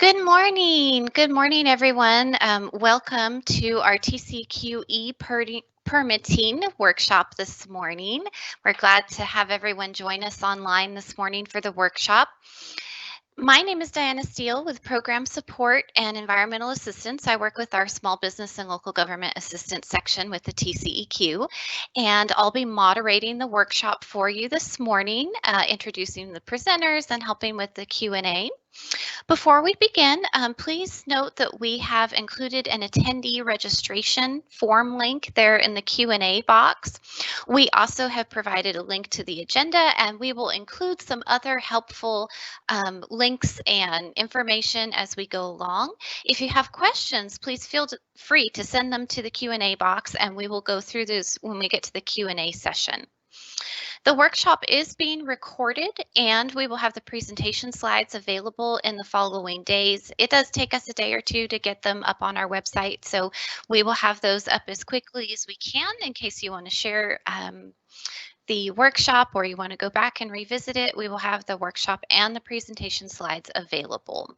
Good morning. Good morning, everyone. Welcome to our TCQE permitting workshop this morning. We're glad to have everyone join us online this morning for the workshop. My name is Diana Steele with Program Support and Environmental Assistance. I work with our Small Business and Local Government Assistance section with the TCEQ, and I'll be moderating the workshop for you this morning, introducing the presenters and helping with the Q&A. Before we begin, please note that we have included an attendee registration form link there in the Q&A box. We also have provided a link to the agenda, and we will include some other helpful links and information as we go along. If you have questions, please feel free to send them to the Q&A box, and we will go through those when we get to the Q&A session. The workshop is being recorded, and we will have the presentation slides available in the following days. It does take us a day or two to get them up on our website, so we will have those up as quickly as we can in case you want to share the workshop or you want to go back and revisit it. We will have the workshop and the presentation slides available.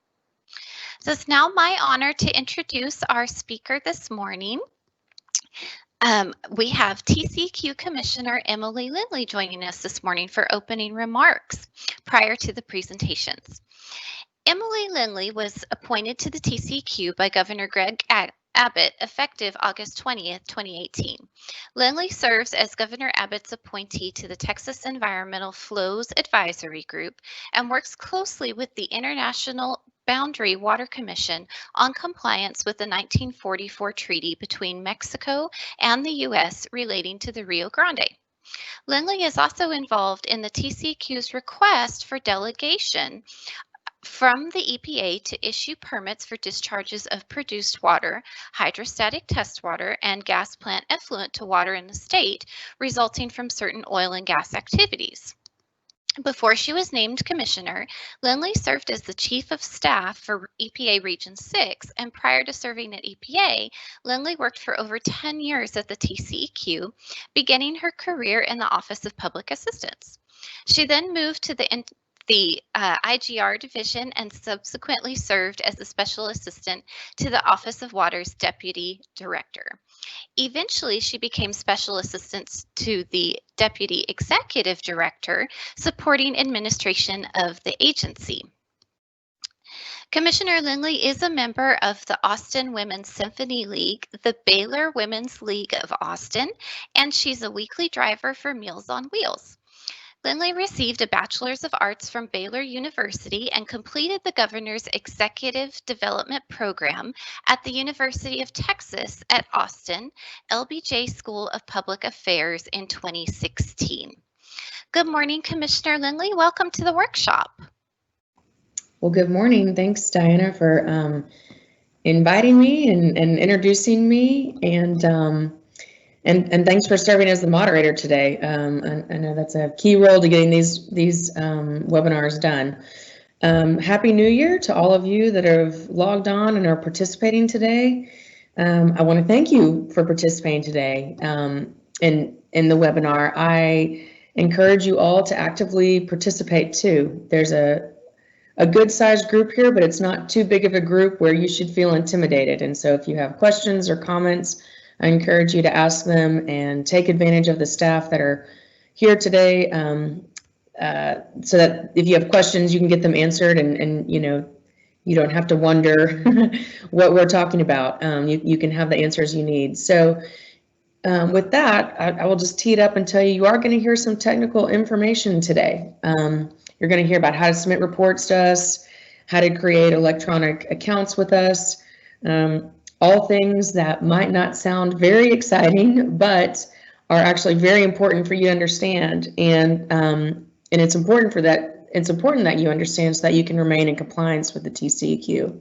So it's now my honor to introduce our speaker this morning. We have TCEQ Commissioner Emily Lindley joining us this morning for opening remarks prior to the presentations. Emily Lindley was appointed to the TCEQ by Governor Greg Abbott effective August 20th, 2018. Lindley serves as Governor Abbott's appointee to the Texas Environmental Flows Advisory Group and works closely with the International Boundary Water Commission on compliance with the 1944 treaty between Mexico and the U.S. relating to the Rio Grande. Lindley is also involved in the TCEQ's request for delegation from the EPA to issue permits for discharges of produced water, hydrostatic test water, and gas plant effluent to water in the state, resulting from certain oil and gas activities. Before she was named commissioner, Lindley served as the chief of staff for EPA Region 6, and prior to serving at EPA, Lindley worked for over 10 years at the TCEQ, beginning her career in the Office of Public Assistance. She then moved to the IGR division and subsequently served as the special assistant to the Office of Water's deputy director. Eventually, she became special assistant to the deputy executive director, supporting administration of the agency. Commissioner Lindley is a member of the Austin Women's Symphony League, the Baylor Women's League of Austin, and she's a weekly driver for Meals on Wheels. Lindley received a Bachelor's of Arts from Baylor University and completed the Governor's Executive Development Program at the University of Texas at Austin, LBJ School of Public Affairs in 2016. Good morning, Commissioner Lindley. Welcome to the workshop. Well, good morning. Thanks, Diana, for inviting me and introducing me, and thanks for serving as the moderator today. I know that's a key role to getting these webinars done. Happy New Year to all of you that have logged on and are participating today. I want to thank you for participating today in the webinar. I encourage you all to actively participate too. There's a good sized group here, but it's not too big of a group where you should feel intimidated. And so if you have questions or comments, I encourage you to ask them and take advantage of the staff that are here today, so that if you have questions, you can get them answered, and you know, you don't have to wonder what we're talking about. You can have the answers you need. So with that, I will just tee it up and tell you, you are going to hear some technical information today. You're going to hear about how to submit reports to us, how to create electronic accounts with us, all things that might not sound very exciting, but are actually very important for you to understand. And it's important that you understand so that you can remain in compliance with the TCEQ.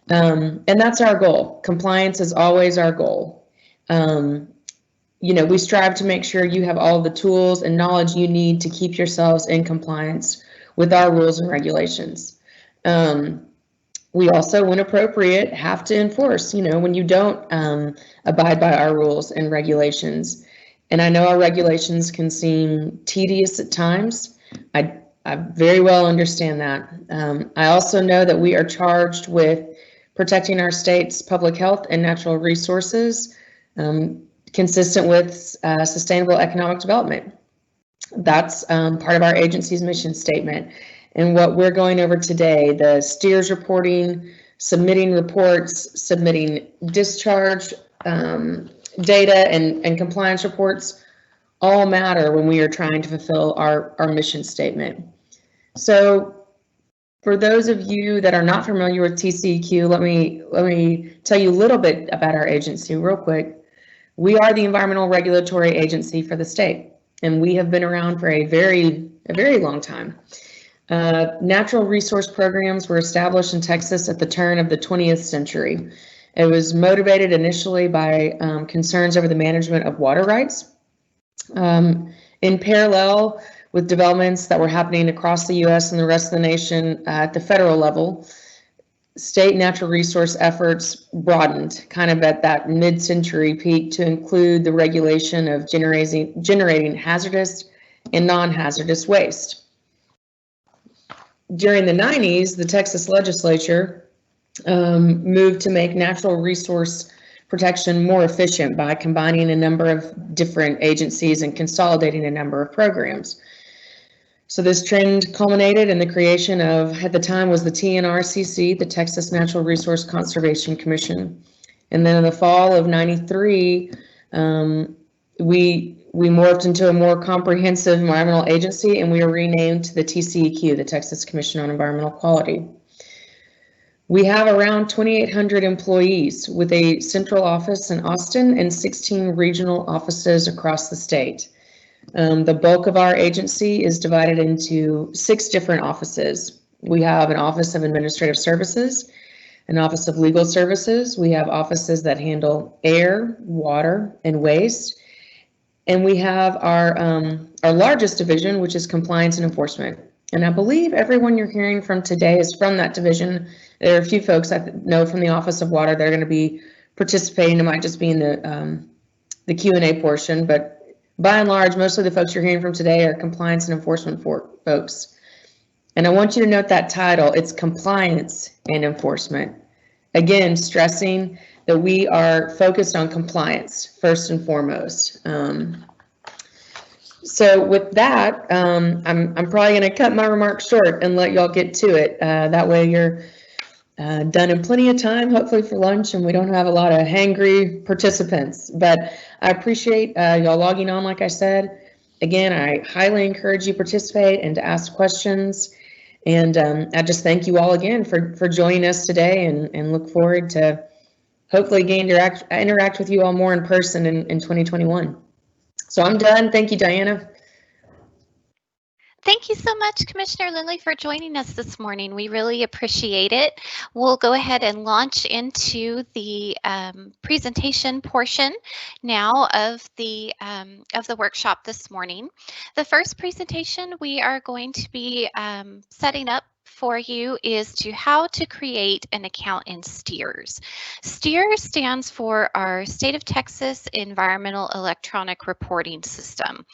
And that's our goal. Compliance is always our goal. You know, we strive to make sure you have all the tools and knowledge you need to keep yourselves in compliance with our rules and regulations. We also, when appropriate, have to enforce, you know, when you don't abide by our rules and regulations. And I know our regulations can seem tedious at times. I I very well understand that. I also know that we are charged with protecting our state's public health and natural resources, consistent with sustainable economic development. That's part of our agency's mission statement. And what we're going over today, the STEERS reporting, submitting reports, submitting discharge data and compliance reports, all matter when we are trying to fulfill our mission statement. So for those of you that are not familiar with TCEQ, let me tell you a little bit about our agency real quick. We are the environmental regulatory agency for the state, and we have been around for a very long time. Natural resource programs were established in Texas at the turn of the 20th century. It was motivated initially by concerns over the management of water rights. In parallel with developments that were happening across the U.S. and the rest of the nation at the federal level, state natural resource efforts broadened kind of at that mid-century peak to include the regulation of generating hazardous and non-hazardous waste. During the 90s, the Texas legislature moved to make natural resource protection more efficient by combining a number of different agencies and consolidating a number of programs. So this trend culminated in the creation of, at the time was the TNRCC, the Texas Natural Resource Conservation Commission. And then in the fall of '93, we morphed into a more comprehensive environmental agency, and we were renamed to the TCEQ, the Texas Commission on Environmental Quality. We have around 2,800 employees with a central office in Austin and 16 regional offices across the state. The bulk of our agency is divided into 6 different offices. We have an Office of Administrative Services, an Office of Legal Services. We have offices that handle air, water, and waste. And we have our largest division, which is Compliance and Enforcement. And I believe everyone you're hearing from today is from that division. There are a few folks I know from the Office of Water. They're going to be participating. It might just be in the Q&A portion, but by and large, most of the folks you're hearing from today are compliance and enforcement folks. And I want you to note that title. It's compliance and enforcement. Again, stressing that we are focused on compliance first and foremost. So with that, I'm probably going to cut my remarks short and let y'all get to it. That way you're done in plenty of time, hopefully for lunch, and we don't have a lot of hangry participants. But I appreciate y'all logging on, like I said. Again, I highly encourage you to participate and to ask questions. And I just thank you all again for joining us today, and look forward to hopefully interact with you all more in person in 2021. So I'm done. Thank you, Diana. Thank you so much, Commissioner Lindley, for joining us this morning. We really appreciate it. We'll go ahead and launch into the presentation portion now of the workshop this morning. The first presentation we are going to be setting up for you is to how to create an account in STEERS. STEERS stands for our State of Texas Environmental Electronic Reporting System.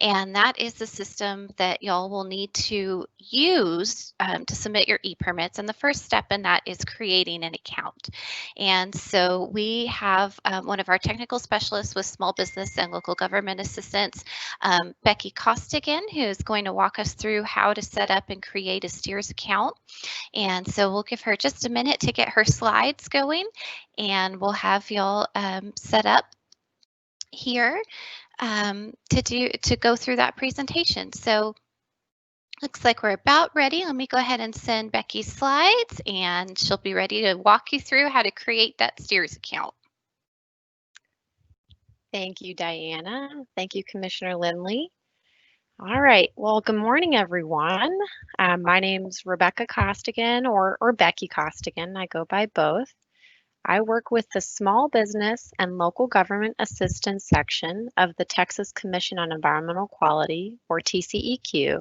And that is the system that y'all will need to use to submit your e-permits. And the first step in that is creating an account. And so we have one of our technical specialists with small business and local government assistance, Becky Costigan, who is going to walk us through how to set up and create a STEERS account. And so we'll give her just a minute to get her slides going, and we'll have y'all set up here to go through that presentation. So looks like we're about ready. Let me go ahead and send Becky's slides, and she'll be ready to walk you through how to create that STEERS account. Thank you, Diana. Thank you, Commissioner Lindley. All right, well, good morning, everyone. My name's Rebecca Costigan, or Becky Costigan. I go by both. I work with the Small Business and Local Government Assistance section of the Texas Commission on Environmental Quality, or TCEQ.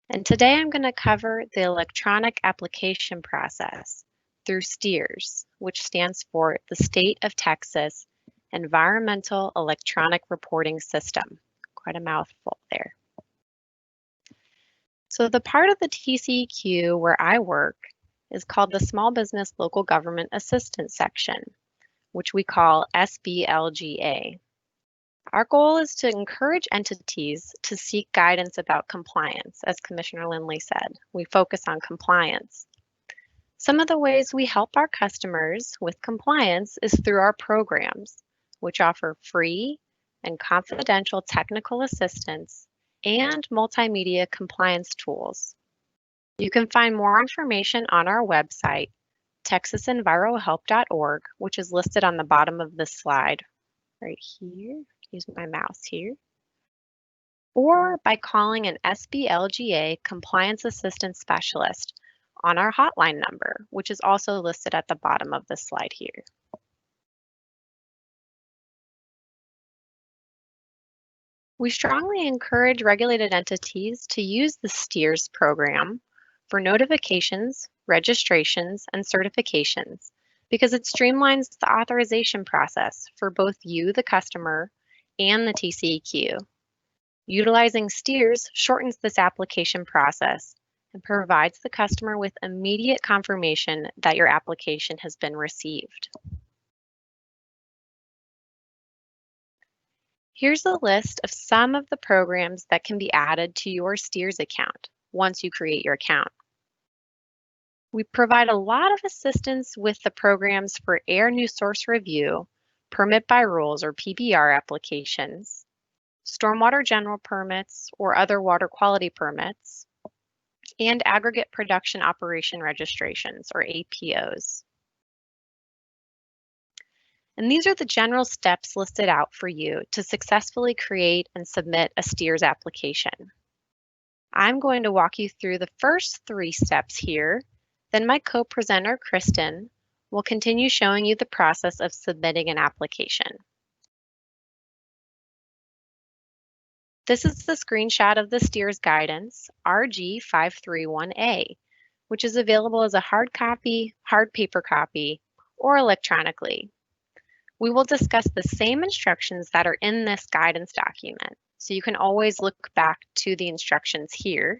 And today I'm going to cover the electronic application process through STEERS, which stands for the State of Texas Environmental Electronic Reporting System. Quite a mouthful there. So the part of the TCEQ where I work is called the Small Business Local Government Assistance section, which we call SBLGA. Our goal is to encourage entities to seek guidance about compliance, as Commissioner Lindley said. We focus on compliance. Some of the ways we help our customers with compliance is through our programs, which offer free and confidential technical assistance and multimedia compliance tools. You can find more information on our website, texasenvirohelp.org, which is listed on the bottom of this slide right here. Use my mouse here. Or by calling an SBLGA Compliance Assistance Specialist on our hotline number, which is also listed at the bottom of this slide here. We strongly encourage regulated entities to use the STEERS program for notifications, registrations, and certifications because it streamlines the authorization process for both you, the customer, and the TCEQ. Utilizing STEERS shortens this application process and provides the customer with immediate confirmation that your application has been received. Here's a list of some of the programs that can be added to your STEERS account once you create your account. We provide a lot of assistance with the programs for Air New Source Review, Permit by Rules or PBR applications, stormwater general permits or other water quality permits, and aggregate production operation registrations or APOs. And these are the general steps listed out for you to successfully create and submit a STEERS application. I'm going to walk you through the first 3 steps here. Then my co-presenter, Kristen, will continue showing you the process of submitting an application. This is the screenshot of the STEERS guidance, RG531A, which is available as a hard copy, hard paper copy, or electronically. We will discuss the same instructions that are in this guidance document, so you can always look back to the instructions here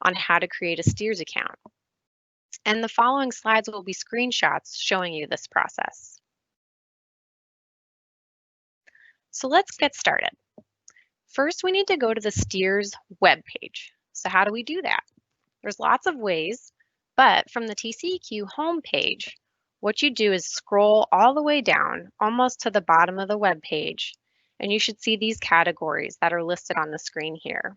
on how to create a STEERS account. And the following slides will be screenshots showing you this process. So let's get started. First, we need to go to the STEERS webpage. So how do we do that? There's lots of ways, but from the TCEQ homepage, what you do is scroll all the way down, almost to the bottom of the webpage, and you should see these categories that are listed on the screen here.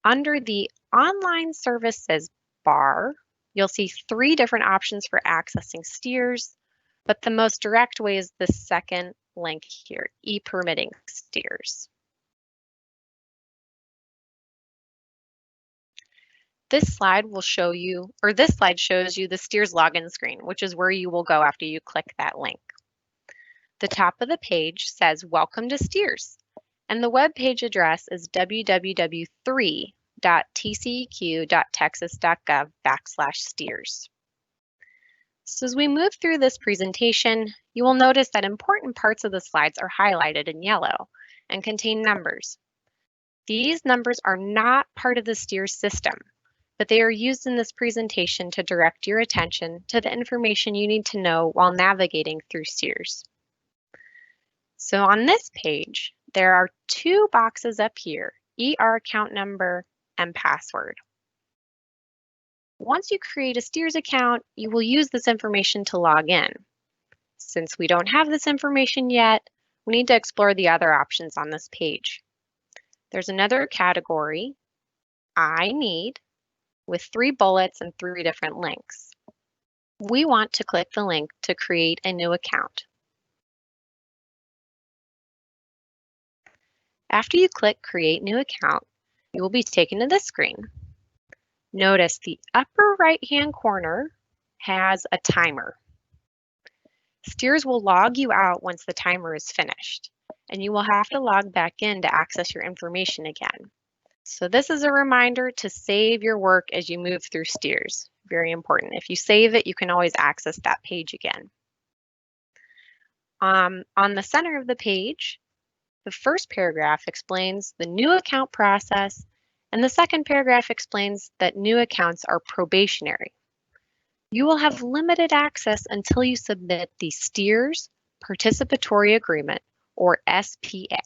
Under the Online Services bar, you'll see 3 different options for accessing STEERS, but the most direct way is the second link here, e-permitting STEERS. This slide will show you, or this slide shows you the STEERS login screen, which is where you will go after you click that link. The top of the page says, "Welcome to STEERS," and the web page address is www.tceq.texas.gov/STEERS. So as we move through this presentation, you will notice that important parts of the slides are highlighted in yellow and contain numbers. These numbers are not part of the STEERS system, but they are used in this presentation to direct your attention to the information you need to know while navigating through STEERS. So on this page, there are 2 boxes up here, ER account number and password. Once you create a STEERS account, you will use this information to log in. Since we don't have this information yet, we need to explore the other options on this page. There's another category, I need, with 3 bullets and 3 different links. We want to click the link to create a new account. After you click Create New Account, you will be taken to this screen. Notice the upper right-hand corner has a timer. STEERS will log you out once the timer is finished, and you will have to log back in to access your information again. So this is a reminder to save your work as you move through STEERS. Very important. If you save it, you can always access that page again. On the center of the page, the first paragraph explains the new account process And the second paragraph explains that new accounts are probationary. You will have limited access until you submit the Steers Participatory Agreement, or SPA,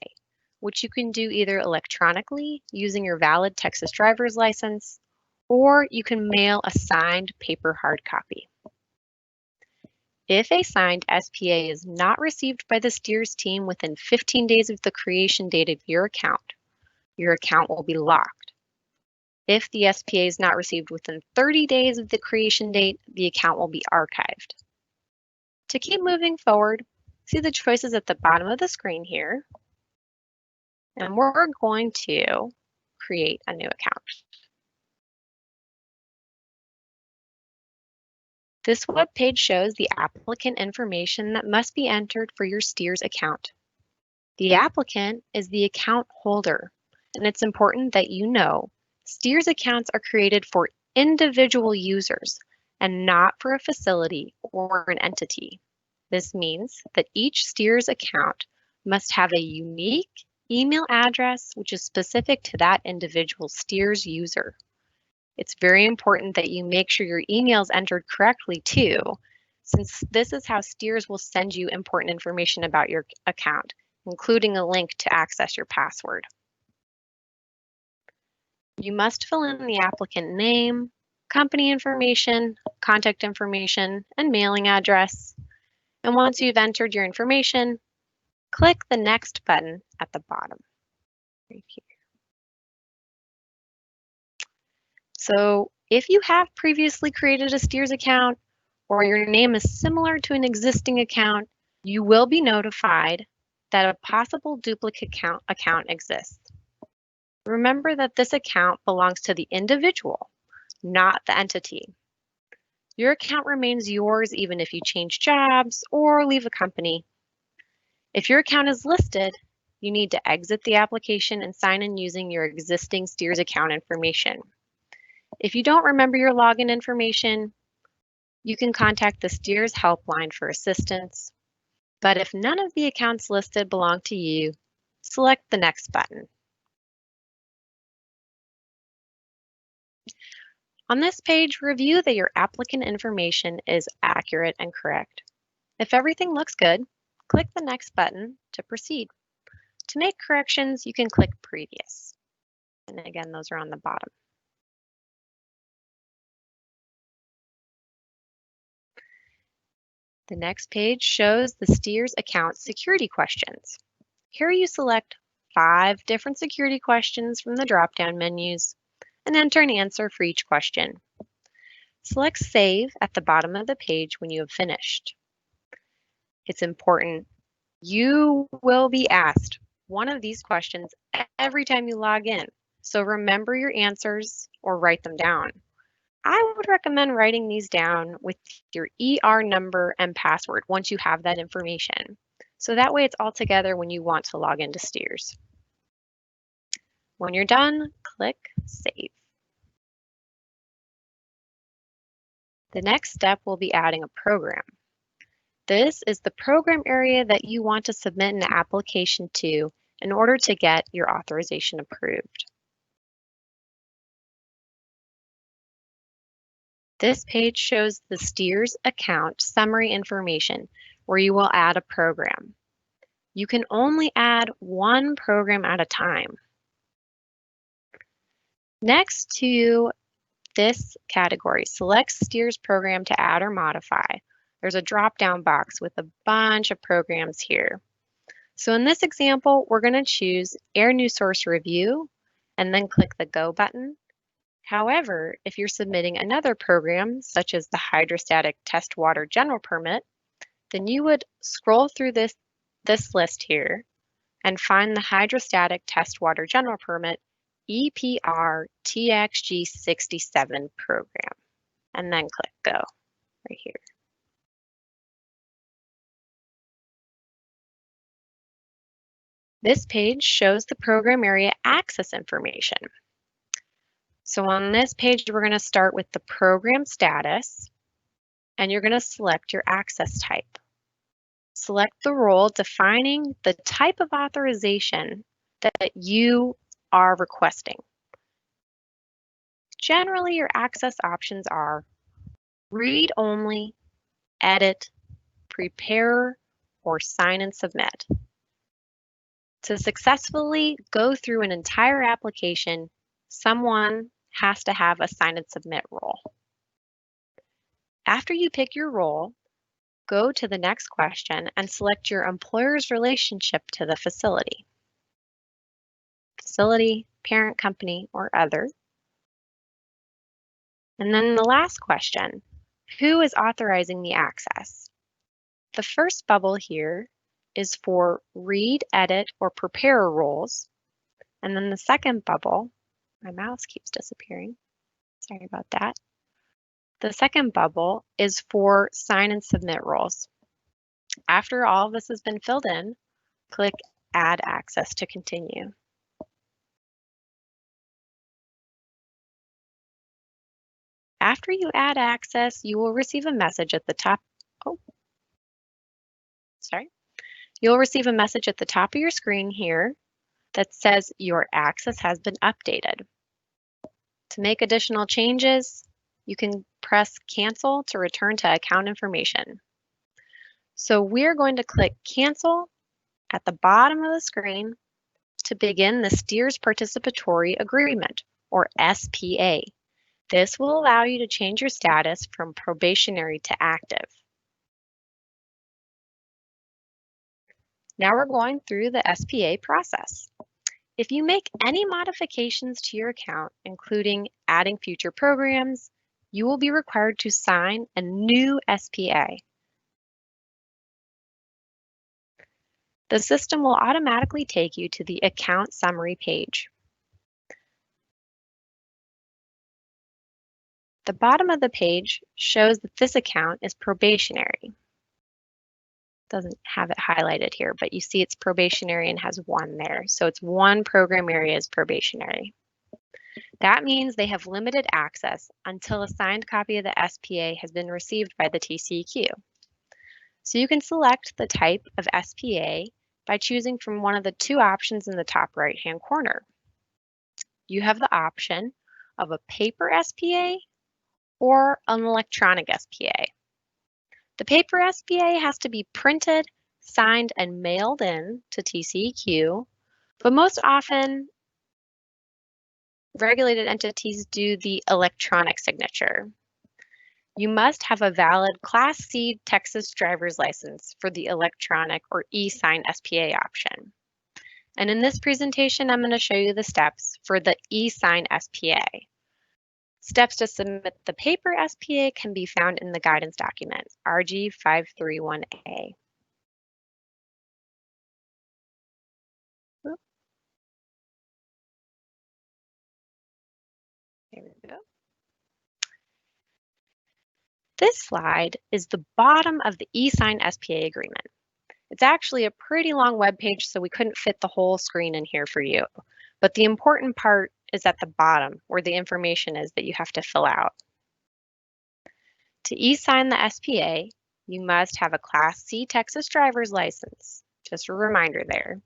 which you can do either electronically using your valid Texas driver's license, or you can mail a signed paper hard copy. If a signed SPA is not received by the Steers team within 15 days of the creation date of your account will be locked. If the SPA is not received within 30 days of the creation date, the account will be archived. To keep moving forward, see the choices at the bottom of the screen here, and we're going to create a new account. This web page shows the applicant information that must be entered for your Steers account. The applicant is the account holder, and it's important that you know Steers accounts are created for individual users and not for a facility or an entity. This means that each Steers account must have a unique email address which is specific to that individual Steers user. It's very important that you make sure your email is entered correctly too, since this is how Steers will send you important information about your account, including a link to access your password. You must fill in the applicant name, company information, contact information, and mailing address. And once you've entered your information, click the Next button at the bottom, right here. So if you have previously created a Steers account or your name is similar to an existing account, you will be notified that a possible duplicate account exists. Remember that this account belongs to the individual, not the entity. Your account remains yours even if you change jobs or leave a company. If your account is listed, you need to exit the application and sign in using your existing Steers account information. If you don't remember your login information, you can contact the Steers helpline for assistance. But if none of the accounts listed belong to you, select the Next button. On this page, review that your applicant information is accurate and correct. If everything looks good, click the Next button to proceed. To make corrections, you can click Previous. And again, those are on the bottom. The next page shows the Steers account security questions. Here you select 5 different security questions from the drop-down menus and enter an answer for each question. Select Save at the bottom of the page when you have finished. It's important. You will be asked one of these questions every time you log in, so remember your answers or write them down. I would recommend writing these down with your ER number and password once you have that information. So that way it's all together when you want to log into Steers. When you're done, click Save. The next step will be adding a program. This is the program area that you want to submit an application to in order to get your authorization approved. This page shows the Steers account summary information where you will add a program. You can only add one program at a time. Next to this category, select Steers program to add or modify. There's a drop-down box with a bunch of programs here. So in this example, we're going to choose Air New Source Review and then click the Go button. However, if you're submitting another program, such as the Hydrostatic Test Water General Permit, then you would scroll through this list here and find the Hydrostatic Test Water General Permit EPR TXG 67 program, and then click Go right here. This page shows the program area access information. So on this page, we're going to start with the program status, and you're going to select your access type. Select the role defining the type of authorization that you are requesting. generally your access options are read only, edit, prepare, or sign and submit. To successfully go through an entire application, someone has to have a sign and submit role. After you pick your role, go to the next question and select your employer's relationship to the facility. Facility, parent company, or other. And then the last question, who is authorizing the access? The first bubble here is for read, edit, or prepare roles. And then the second bubble, my mouse keeps disappearing. Sorry about that. The second bubble is for sign and submit roles. After all of this has been filled in, click Add Access to continue. After you add access, you will receive a message at the top. You'll receive a message at the top of your screen here that says your access has been updated. To make additional changes, you can press Cancel to return to account information. So we're going to click Cancel at the bottom of the screen to begin the Steers Participatory Agreement, or SPA. This will allow you to change your status from probationary to active. Now we're going through the SPA process. If you make any modifications to your account, including adding future programs, you will be required to sign a new SPA. The system will automatically take you to the account summary page. The bottom of the page shows that this account is probationary. Doesn't have it highlighted here, but you see it's probationary and has 1 there. So it's 1 program area is probationary. That means they have limited access until a signed copy of the SPA has been received by the TCEQ. So you can select the type of SPA by choosing from one of the 2 options in the top right-hand corner. You have the option of a paper SPA or an electronic SPA. The paper SPA has to be printed, signed, and mailed in to TCEQ, but most often regulated entities do the electronic signature. You must have a valid Class C Texas driver's license for the electronic or e-sign SPA option. And in this presentation, I'm going to show you the steps for the e-sign SPA. Steps to submit the paper SPA can be found in the guidance document, RG 531A. There we go. This slide is the bottom of the e-sign SPA agreement. It's actually a pretty long web page, so we couldn't fit the whole screen in here for you. But the important part is at the bottom, where the information is that you have to fill out. To e-sign the SPA, you must have a Class C Texas driver's license. Just a reminder there.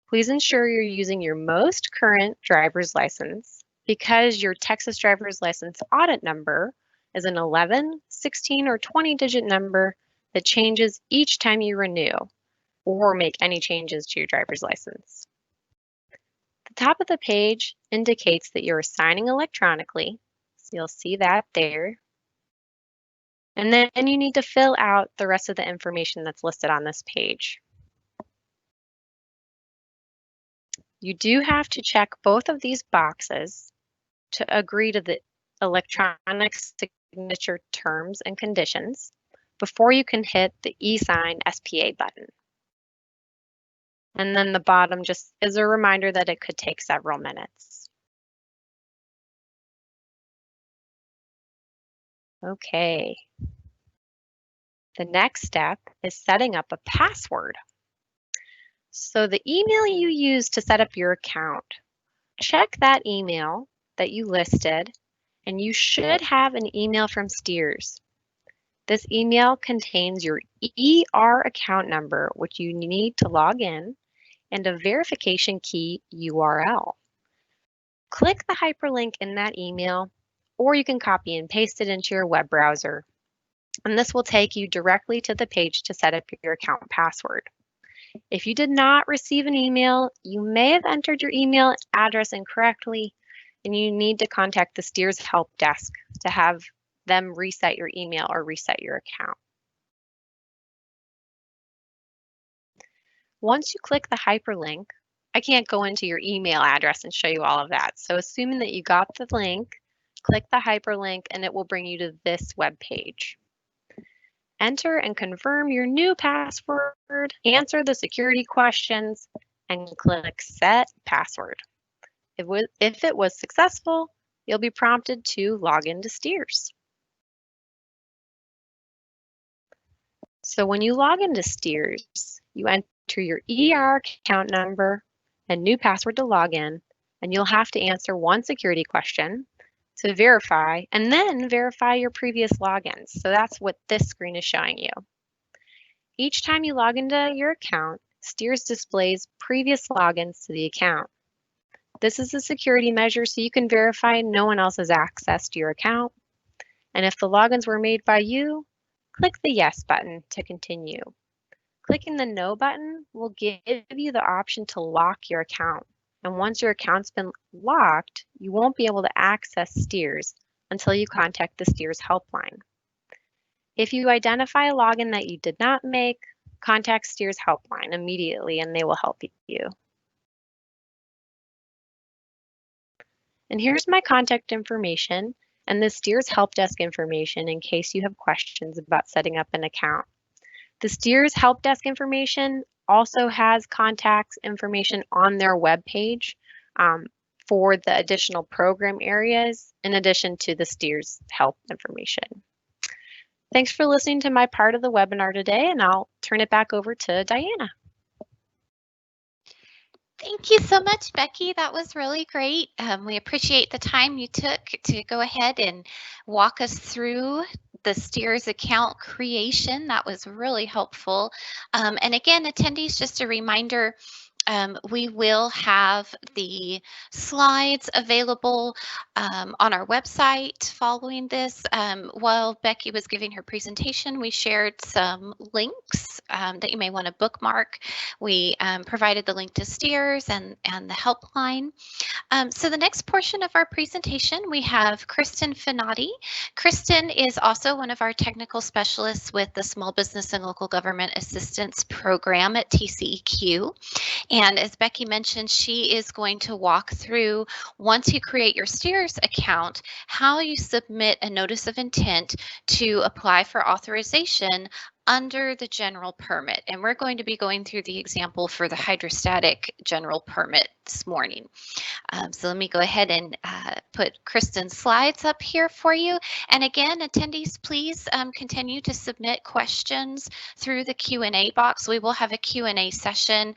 Please ensure you're using your most current driver's license because your Texas driver's license audit number is an 11, 16, or 20-digit number that changes each time you renew or make any changes to your driver's license. The top of the page indicates that you're signing electronically, so you'll see that there. And then you need to fill out the rest of the information that's listed on this page. You do have to check both of these boxes to agree to the electronic signature terms and conditions before you can hit the e-sign SPA button. And then the bottom just is a reminder that it could take several minutes. Okay. The next step is setting up a password. So the email you use to set up your account, check that email that you listed, and you should have an email from Steers. This email contains your ER account number, which you need to log in, and a verification key URL. Click the hyperlink in that email, or you can copy and paste it into your web browser. And this will take you directly to the page to set up your account password. If you did not receive an email, you may have entered your email address incorrectly, and you need to contact the Steers Help Desk to have them reset your email or reset your account. Once you click the hyperlink, I can't go into your email address and show you all of that. So assuming that you got the link, click the hyperlink and it will bring you to this web page. Enter and confirm your new password, answer the security questions, and click Set Password. If it was successful, you'll be prompted to log into Steers. So when you log into Steers, you enter your ER account number and new password to log in, and you'll have to answer one security question to verify, and then verify your previous logins. So that's what this screen is showing you. Each time you log into your account, Steers displays previous logins to the account. This is a security measure so you can verify no one else has access to your account. And if the logins were made by you, click the Yes button to continue. Clicking the No button will give you the option to lock your account. And once your account's been locked, you won't be able to access Steers until you contact the Steers helpline. If you identify a login that you did not make, contact Steers helpline immediately and they will help you. And here's my contact information and the Steers Help Desk information in case you have questions about setting up an account. The Steers Help Desk information also has contacts information on their webpage for the additional program areas in addition to the Steers Help information. Thanks for listening to my part of the webinar today, and I'll turn it back over to Diana. Thank you so much, Becky. That was really great. We appreciate the time you took to go ahead and walk us through the Steers account creation. That was really helpful. And again, attendees, just a reminder, we will have the slides available on our website following this. While Becky was giving her presentation, we shared some links that you may want to bookmark. We provided the link to Steers and the helpline. So the next portion of our presentation, we have Kristen Finati. Kristen is also one of our technical specialists with the Small Business and Local Government Assistance Program at TCEQ. And as Becky mentioned, she is going to walk through, once you create your Steers account, how you submit a notice of intent to apply for authorization under the general permit. And we're going to be going through the example for the hydrostatic general permit this morning. So let me go ahead and put Kristen's slides up here for you. And again, attendees, please continue to submit questions through the Q&A box. We will have a Q&A session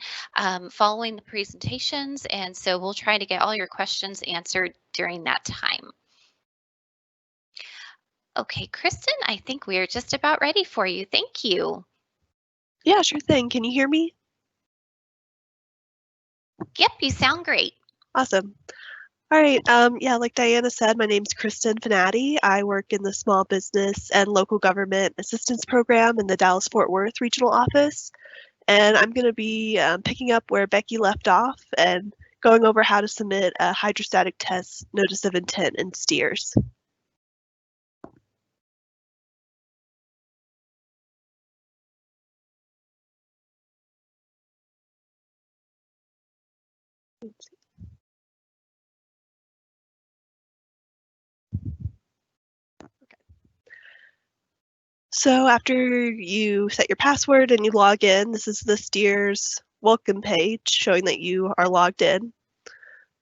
following the presentations. And so we'll try to get all your questions answered during that time. Okay, Kristen, I think we are just about ready for you. Thank you. Yeah, sure thing. Can you hear me? Yep, you sound great. Awesome. All right. Yeah, like Diana said, my name's Kristen Finati. I work in the Small Business and Local Government Assistance Program in the Dallas-Fort Worth Regional Office. And I'm going to be picking up where Becky left off and going over how to submit a hydrostatic test notice of intent in Steers. So after you set your password and you log in, this is the Steers welcome page showing that you are logged in.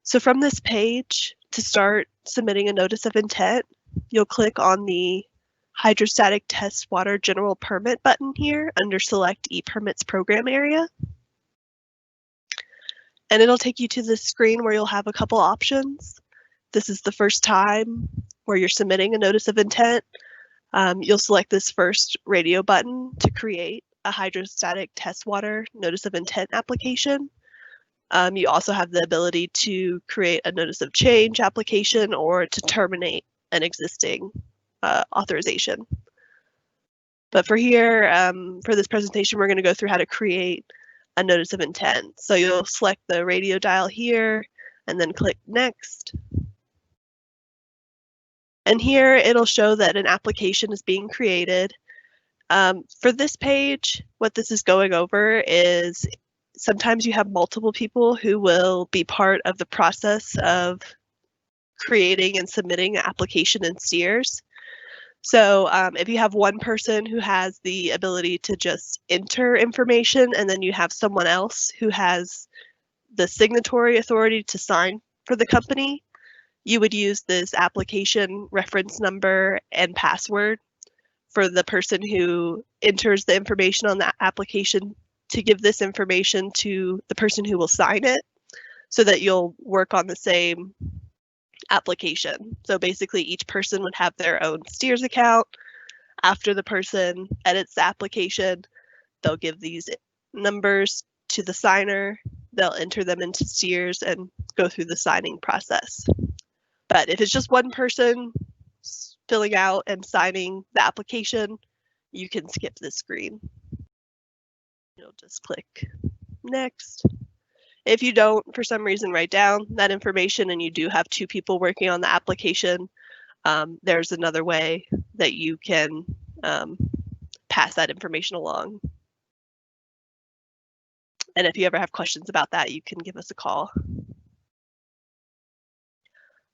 So from this page, to start submitting a notice of intent, you'll click on the Hydrostatic Test Water General Permit button here under Select ePermits Program area. And it'll take you to this screen where you'll have a couple options. This is the first time where you're submitting a notice of intent. You'll select this first radio button to create a hydrostatic test water notice of intent application. You also have the ability to create a notice of change application or to terminate an existing authorization. But for here, for this presentation, we're going to go through how to create a notice of intent. So you'll select the radio dial here and then click next. And here it'll show that an application is being created. For this page, what this is going over is sometimes you have multiple people who will be part of the process of creating and submitting an application in STEERS. So if you have one person who has the ability to just enter information and then you have someone else who has the signatory authority to sign for the company, you would use this application reference number and password for the person who enters the information on the application to give this information to the person who will sign it so that you'll work on the same application. So basically each person would have their own STEERS account. After the person edits the application, they'll give these numbers to the signer, they'll enter them into STEERS and go through the signing process. But if it's just one person filling out and signing the application, you can skip this screen. You'll just click next. If you don't, for some reason, write down that information and you do have two people working on the application, there's another way that you can pass that information along. And if you ever have questions about that, you can give us a call.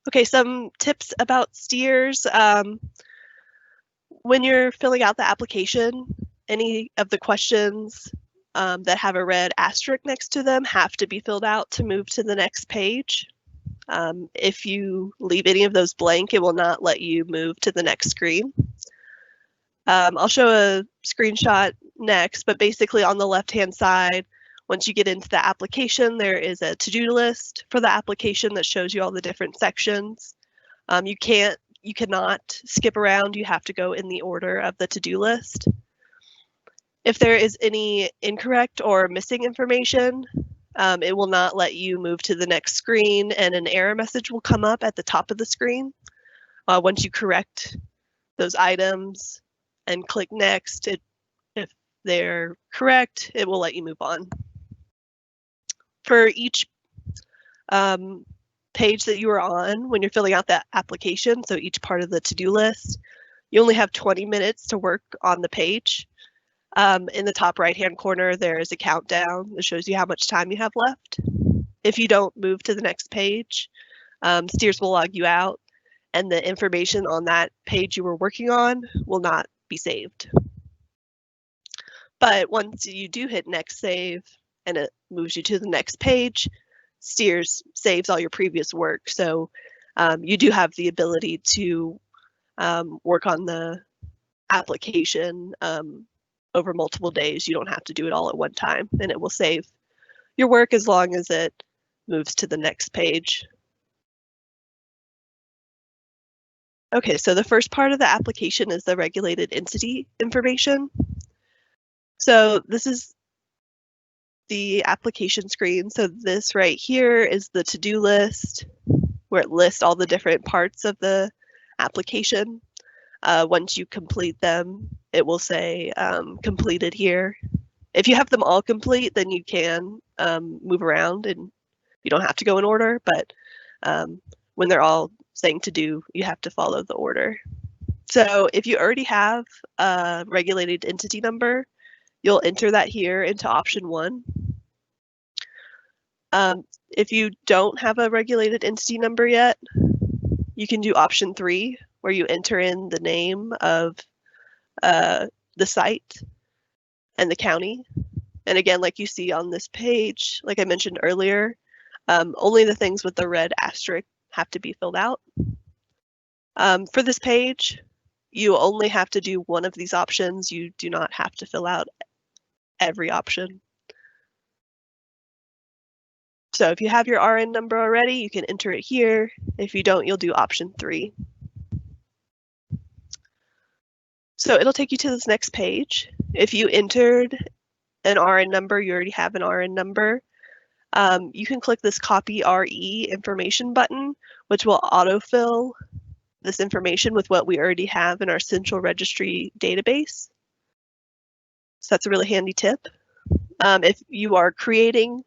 Okay, some tips about STEERS. When you're filling out the application, any of the questions that have a red asterisk next to them have to be filled out to move to the next page. If you leave any of those blank, it will not let you move to the next screen. I'll show a screenshot next, but basically on the left-hand side, once you get into the application, there is a to-do list for the application that shows you all the different sections. You cannot skip around. You have to go in the order of the to-do list. If there is any incorrect or missing information, it will not let you move to the next screen and an error message will come up at the top of the screen. Once you correct those items and click next, if they're correct, it will let you move on. For each page that you are on when you're filling out that application, so each part of the to-do list, you only have 20 minutes to work on the page. In the top right-hand corner, there is a countdown that shows you how much time you have left. If you don't move to the next page, STEERS will log you out, and the information on that page you were working on will not be saved. But once you do hit next save, and it moves you to the next page, STEERS saves all your previous work. So you do have the ability to work on the application over multiple days. You don't have to do it all at one time, and it will save your work as long as it moves to the next page. Okay, so the first part of the application is the regulated entity information. So this is the application screen. So this right here is the to-do list where it lists all the different parts of the application. Once you complete them, it will say completed here. If you have them all complete, then you can move around and you don't have to go in order, but when they're all saying to do, you have to follow the order. So if you already have a regulated entity number, you'll enter that here into option 1. If you don't have a regulated entity number yet, you can do option 3, where you enter in the name of the site and the county. And again, like you see on this page, like I mentioned earlier, only the things with the red asterisk have to be filled out. For this page, you only have to do one of these options. You do not have to fill out every option. So if you have your RN number already, you can enter it here. If you don't, you'll do option 3. So it'll take you to this next page. If you entered an RN number, you already have an RN number. you can click this Copy RE information button, which will autofill this information with what we already have in our central registry database. So that's a really handy tip. If you are creating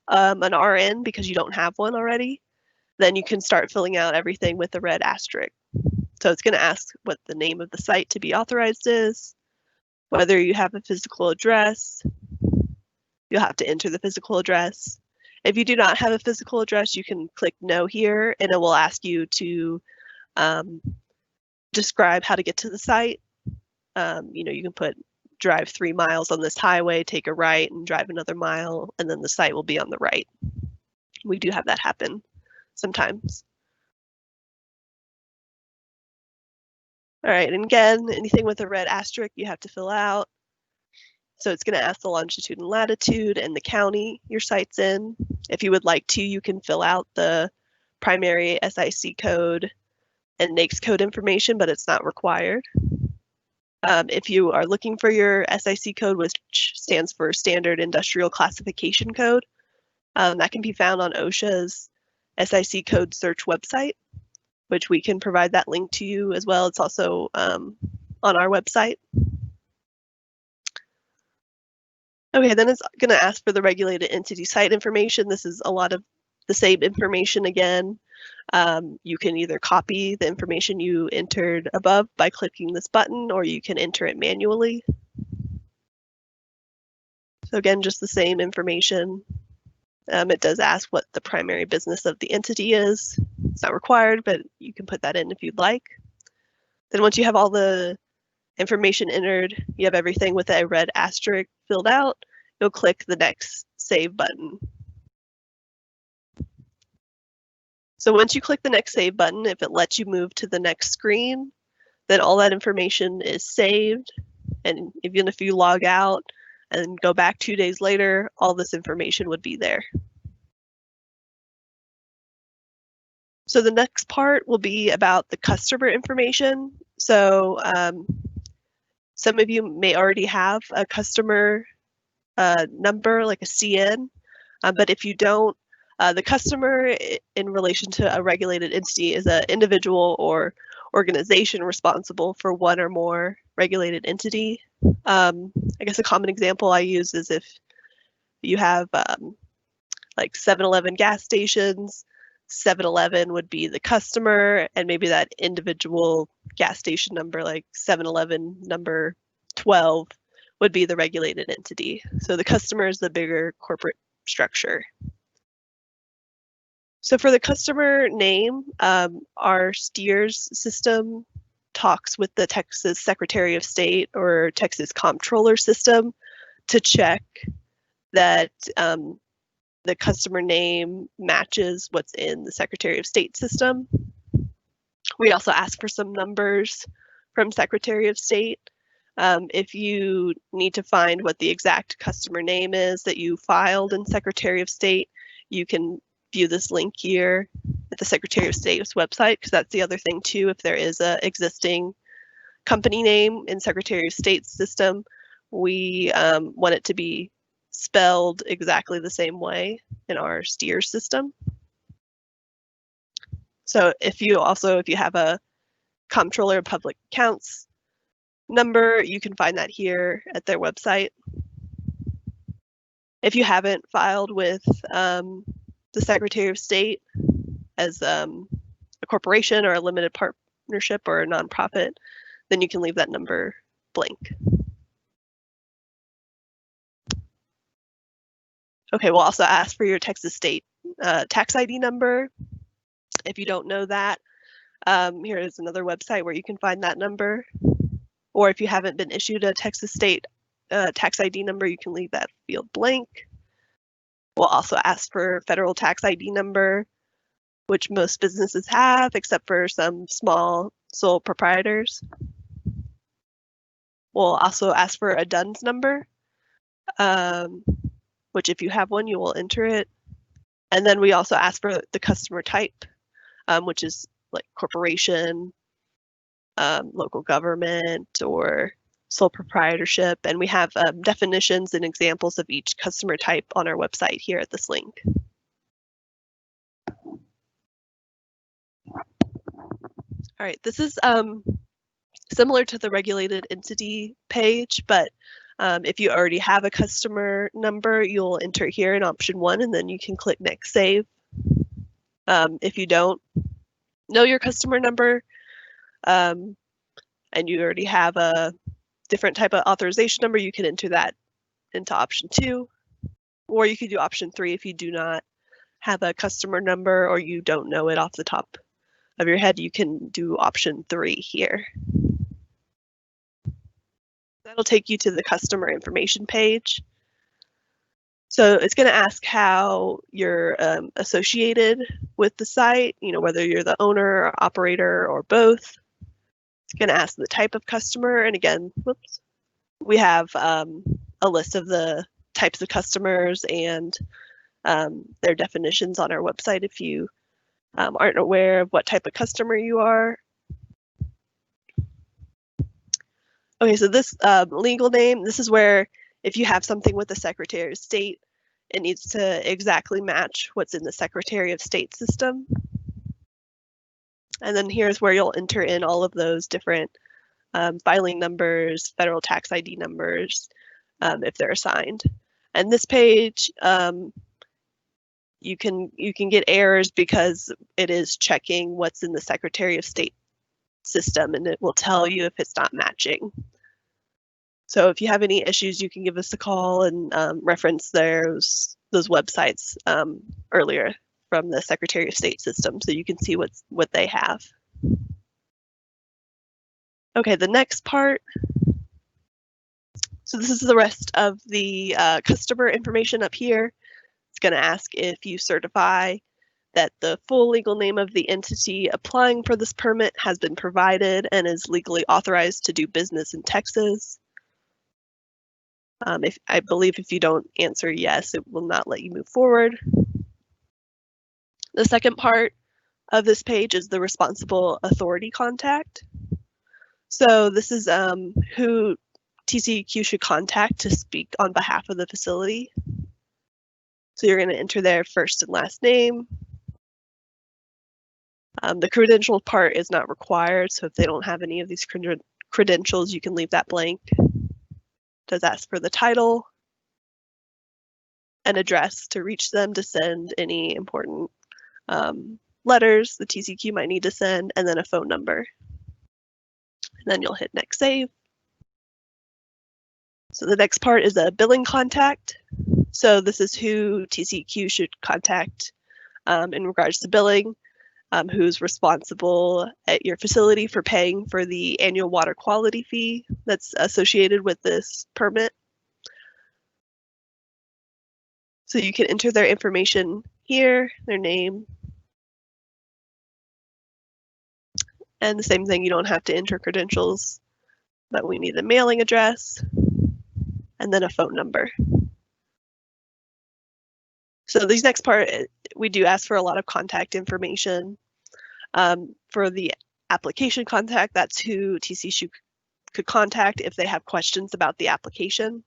an RN because you don't have one already, then you can start filling out everything with the red asterisk. So it's going to ask what the name of the site to be authorized is, whether you have a physical address. You'll have to enter the physical address. If you do not have a physical address, you can click no here, and it will ask you to describe how to get to the site. You can put drive 3 miles on this highway, take a right, and drive another mile, and then the site will be on the right. We do have that happen sometimes. All right, and again, anything with a red asterisk you have to fill out. So it's going to ask the longitude and latitude and the county your site's in. If you would like to, you can fill out the primary SIC code and NAICS code information, but it's not required. If you are looking for your SIC code, which stands for Standard Industrial Classification Code, that can be found on OSHA's SIC code search website, which we can provide that link to you as well. It's also on our website. Okay, then it's going to ask for the regulated entity site information. This is a lot of the same information again. You can either copy the information you entered above by clicking this button, or you can enter it manually. So again, just the same information. It does ask what the primary business of the entity is. It's not required, but you can put that in if you'd like. Then once you have all the information entered, you have everything with a red asterisk filled out, you'll click the next save button. So once you click the next save button, if it lets you move to the next screen, then all that information is saved. And even if you log out and go back 2 days later, all this information would be there. So the next part will be about the customer information. So some of you may already have a customer number, like a CN, but if you don't, the customer in relation to a regulated entity is an individual or organization responsible for one or more regulated entity. I guess a common example I use is if you have like 7-Eleven gas stations, 7-Eleven would be the customer, and maybe that individual gas station number, like 7-Eleven number 12, would be the regulated entity. So the customer is the bigger corporate structure. So for the customer name, our STEERS system talks with the Texas Secretary of State or Texas Comptroller system to check that the customer name matches what's in the Secretary of State system. We also ask for some numbers from Secretary of State. If you need to find what the exact customer name is that you filed in Secretary of State, you can view this link here at the Secretary of State's website, because that's the other thing too. If there is an existing company name in Secretary of State's system, we want it to be spelled exactly the same way in our STEERS system. So if you have a Comptroller of Public Accounts number, you can find that here at their website. If you haven't filed with the Secretary of State as a corporation or a limited partnership or a nonprofit, then you can leave that number blank. Okay, we'll also ask for your Texas State tax ID number. If you don't know that, here is another website where you can find that number. Or if you haven't been issued a Texas State tax ID number, you can leave that field blank. We'll also ask for federal tax ID number, which most businesses have, except for some small sole proprietors. We'll also ask for a DUNS number, which if you have one, you will enter it. And then we also ask for the customer type, which is like corporation, local government, or sole proprietorship, and we have definitions and examples of each customer type on our website here at this link. All right, this is similar to the regulated entity page, but if you already have a customer number, you'll enter here in option 1, and then you can click Next Save. If you don't know your customer number, and you already have a different type of authorization number, you can enter that into option 2, or you could do option 3 if you do not have a customer number or you don't know it off the top of your head. You can do option 3 here. That'll take you to the customer information page. So it's going to ask how you're associated with the site, whether you're the owner or operator or both. It's going to ask the type of customer. And again, whoops, we have a list of the types of customers and their definitions on our website if you aren't aware of what type of customer you are. Okay, so this legal name, this is where if you have something with the Secretary of State, it needs to exactly match what's in the Secretary of State system. And then here's where you'll enter in all of those different filing numbers, federal tax ID numbers, if they're assigned. And this page, you can get errors because it is checking what's in the Secretary of State system, and it will tell you if it's not matching. So if you have any issues, you can give us a call and reference those websites earlier from the Secretary of State system, so you can see what they have. Okay, the next part. So this is the rest of the customer information up here. It's going to ask if you certify that the full legal name of the entity applying for this permit has been provided and is legally authorized to do business in Texas. I believe if you don't answer yes, it will not let you move forward. The second part of this page is the responsible authority contact. So this is who TCEQ should contact to speak on behalf of the facility. So you're going to enter their first and last name. The credential part is not required, so if they don't have any of these credentials, you can leave that blank. It does ask for the title, an address to reach them to send any important letters the TCEQ might need to send, and then a phone number. And then you'll hit Next Save. So the next part is a billing contact. So this is who TCEQ should contact in regards to billing, who's responsible at your facility for paying for the annual water quality fee that's associated with this permit. So you can enter their information here, their name. And the same thing, you don't have to enter credentials, but we need a mailing address and then a phone number. So these next part, we do ask for a lot of contact information. For the application contact, that's who TCEQ could contact if they have questions about the application.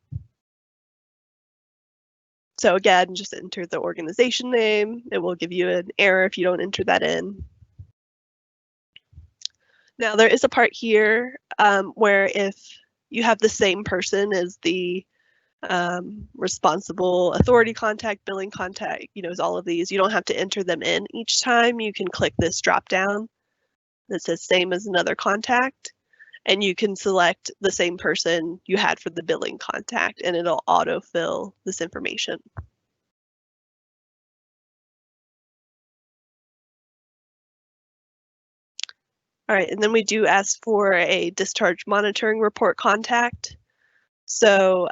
So again, just enter the organization name. It will give you an error if you don't enter that in. Now there is a part here where if you have the same person as the responsible authority contact, billing contact, as all of these, you don't have to enter them in each time. You can click this drop down that says same as another contact, and you can select the same person you had for the billing contact, and it'll autofill this information. All right, and then we do ask for a discharge monitoring report contact. So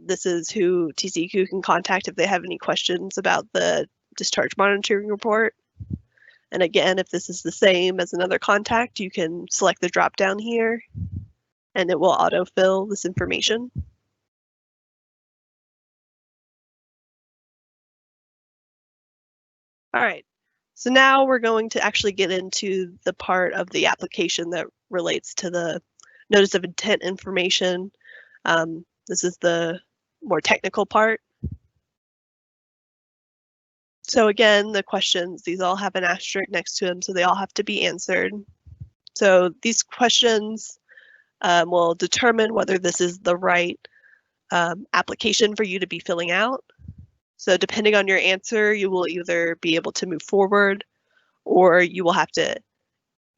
this is who TCEQ can contact if they have any questions about the discharge monitoring report. And again, if this is the same as another contact, you can select the drop down here and it will autofill this information. All right, so now we're going to actually get into the part of the application that relates to the notice of intent information. This is the more technical part. So again, the questions, these all have an asterisk next to them, so they all have to be answered. So these questions will determine whether this is the right application for you to be filling out. So depending on your answer, you will either be able to move forward, or you will have to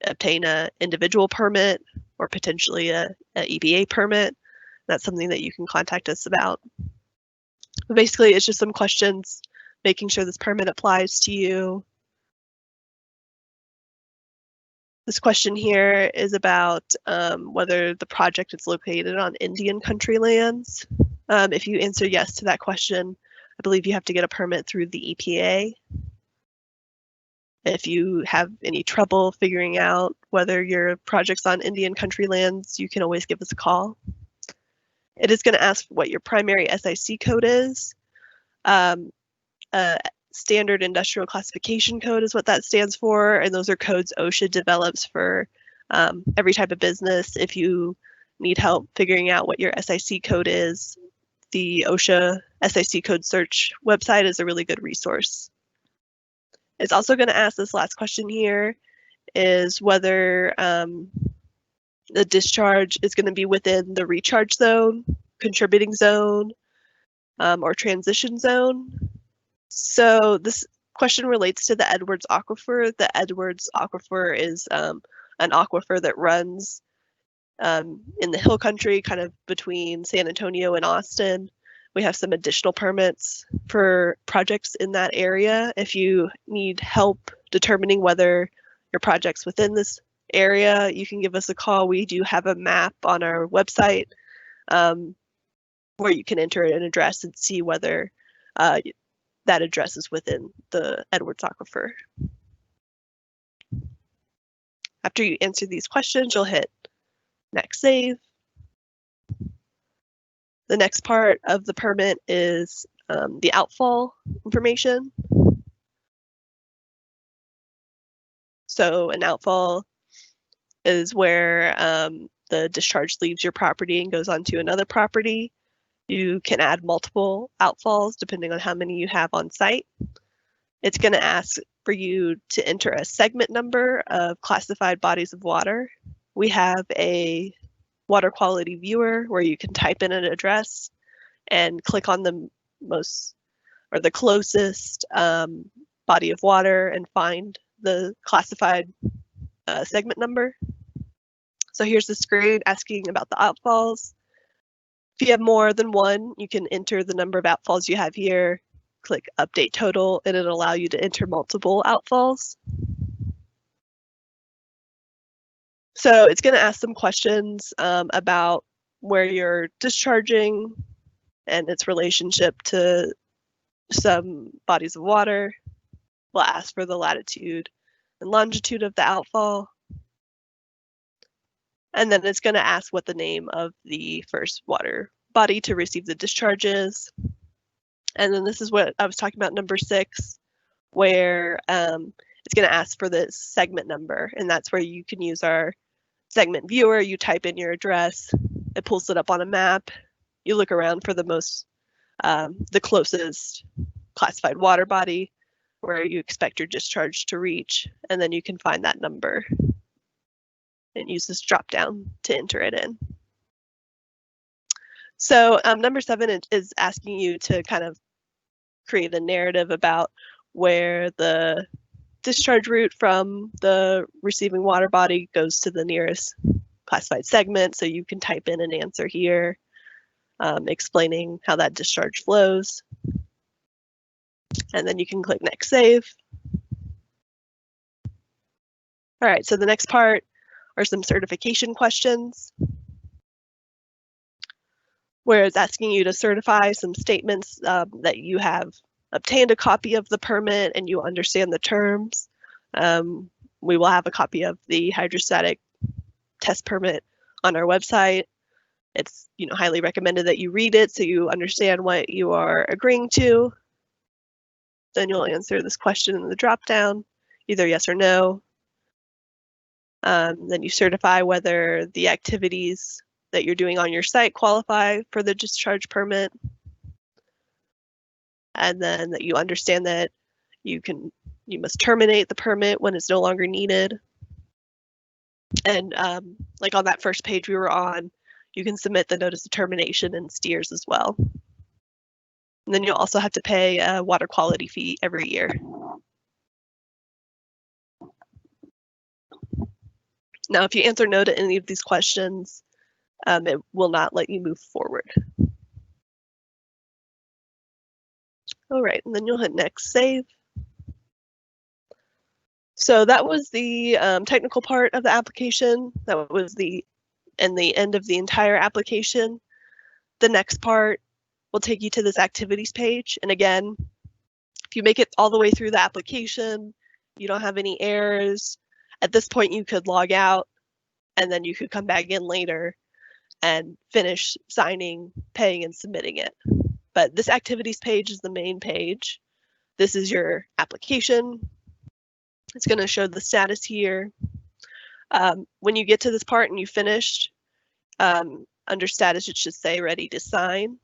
obtain an individual permit or potentially a EPA permit. That's something that you can contact us about. But basically, it's just some questions, making sure this permit applies to you. This question here is about whether the project is located on Indian country lands. If you answer yes to that question, I believe you have to get a permit through the EPA. If you have any trouble figuring out whether your project's on Indian country lands, you can always give us a call. It is going to ask what your primary SIC code is. Standard Industrial Classification Code is what that stands for, and those are codes OSHA develops for every type of business. If you need help figuring out what your SIC code is, the OSHA SIC code search website is a really good resource. It's also going to ask this last question here is whether the discharge is going to be within the recharge zone, contributing zone, or transition zone. So this question relates to the Edwards Aquifer. The Edwards Aquifer is an aquifer that runs in the hill country, kind of between San Antonio and Austin. We have some additional permits for projects in that area. If you need help determining whether your project's within this area, you can give us a call. We do have a map on our website where you can enter an address and see whether that address is within the Edwards Aquifer. After you answer these questions, you'll hit Next Save. The next part of the permit is the outfall information. So an outfall is where the discharge leaves your property and goes onto another property. You can add multiple outfalls depending on how many you have on site. It's going to ask for you to enter a segment number of classified bodies of water. We have a water quality viewer where you can type in an address and click on the most or the closest body of water and find the classified segment number. So here's the screen asking about the outfalls. If you have more than one, you can enter the number of outfalls you have here, click update total, and it'll allow you to enter multiple outfalls. So it's going to ask some questions about where you're discharging and its relationship to some bodies of water. We'll ask for the latitude and longitude of the outfall. And then it's going to ask what the name of the first water body to receive the discharge is. And then this is what I was talking about, number 6, where it's going to ask for the segment number. And that's where you can use our segment viewer. You type in your address, it pulls it up on a map. You look around for the the closest classified water body where you expect your discharge to reach, and then you can find that number and use this drop down to enter it in. So number 7 is asking you to kind of create a narrative about where the discharge route from the receiving water body goes to the nearest classified segment. So you can type in an answer here explaining how that discharge flows. And then you can click Next Save. All right, so the next part are some certification questions, where it's asking you to certify some statements that you have obtained a copy of the permit and you understand the terms. We will have a copy of the hydrostatic test permit on our website. It's highly recommended that you read it so you understand what you are agreeing to. Then you'll answer this question in the drop down, either yes or no. Then you certify whether the activities that you're doing on your site qualify for the discharge permit. And then that you understand that you must terminate the permit when it's no longer needed. And like on that first page we were on, you can submit the notice of termination in STEERS as well. And then you'll also have to pay a water quality fee every year. Now, if you answer no to any of these questions, it will not let you move forward. All right, and then you'll hit next, save. So that was the technical part of the application. That was the end of the entire application. The next part will take you to this activities page. And again, if you make it all the way through the application, you don't have any errors, at this point you could log out and then you could come back in later and finish signing, paying, and submitting it. But this activities page is the main page. This is your application. It's going to show the status here. When you get to this part and you finished, under status, it should say ready to sign.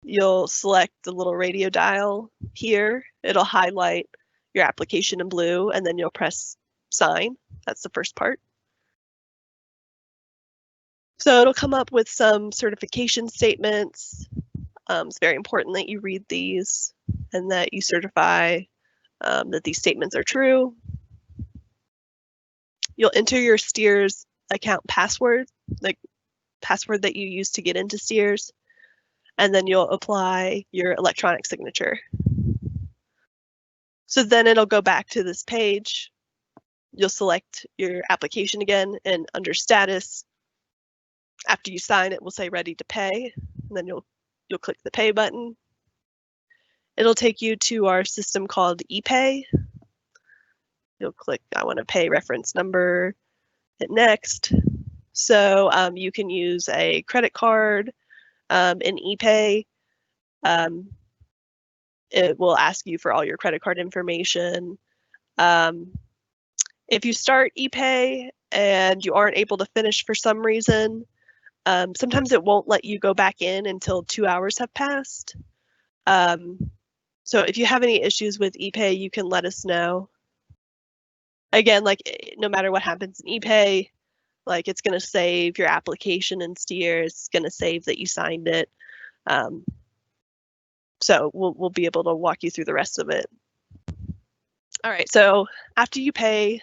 You'll select the little radio dial here. It'll highlight your application in blue, and then you'll press sign. That's the first part. So it'll come up with some certification statements. It's very important that you read these and that you certify that these statements are true. You'll enter your STEERS account password, like password that you use to get into STEERS, and then you'll apply your electronic signature. So then it'll go back to this page. You'll select your application again, and under status, after you sign, it will say ready to pay, and then you'll click the pay button. It'll take you to our system called ePay. You'll click I want to pay reference number, hit next. So you can use a credit card in ePay. It will ask you for all your credit card information. If you start ePay and you aren't able to finish for some reason, sometimes it won't let you go back in until 2 hours have passed. So if you have any issues with ePay, you can let us know. Again, like no matter what happens in ePay, like it's going to save your application in STEERS. It's going to save that you signed it. So we'll be able to walk you through the rest of it. All right, so after you pay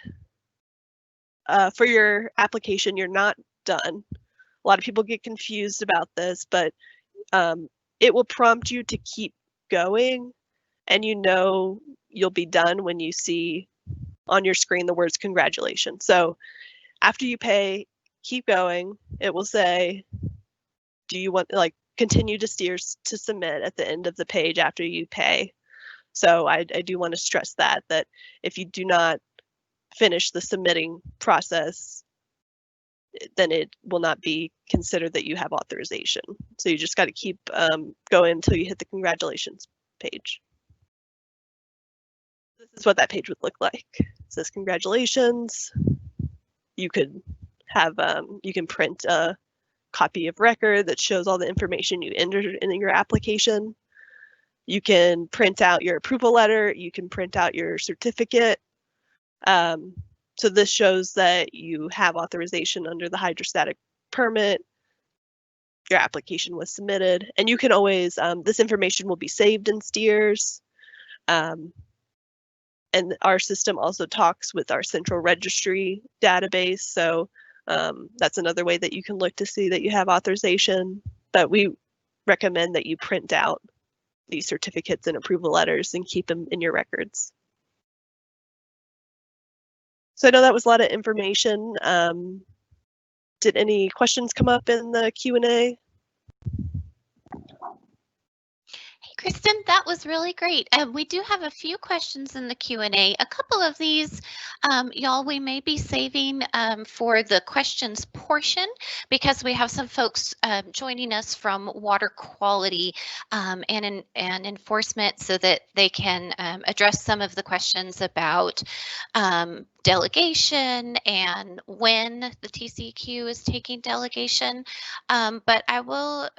for your application, you're not done. A lot of people get confused about this, but it will prompt you to keep going, and you know you'll be done when you see on your screen the words congratulations. So after you pay, keep going. It will say, do you want like continue to STEERS to submit at the end of the page after you pay. So I do want to stress that if you do not finish the submitting process, then it will not be considered that you have authorization. So you just got to keep going until you hit the congratulations page. This is what that page would look like. It says congratulations. You could have, you can print a copy of record that shows all the information you entered in your application. You can print out your approval letter. You can print out your certificate. So this shows that you have authorization under the hydrostatic permit. Your application was submitted, and you can always, this information will be saved in STEERS. And our system also talks with our central registry database. So that's another way that you can look to see that you have authorization. But we recommend that you print out these certificates and approval letters and keep them in your records. So I know that was a lot of information. Did any questions come up in the Q&A? Hey, Kristen, that was really great. We do have a few questions in the Q&A. A couple of these, y'all, we may be saving for the questions portion because we have some folks joining us from water quality and enforcement so that they can address some of the questions about delegation and when the TCEQ is taking delegation. But I will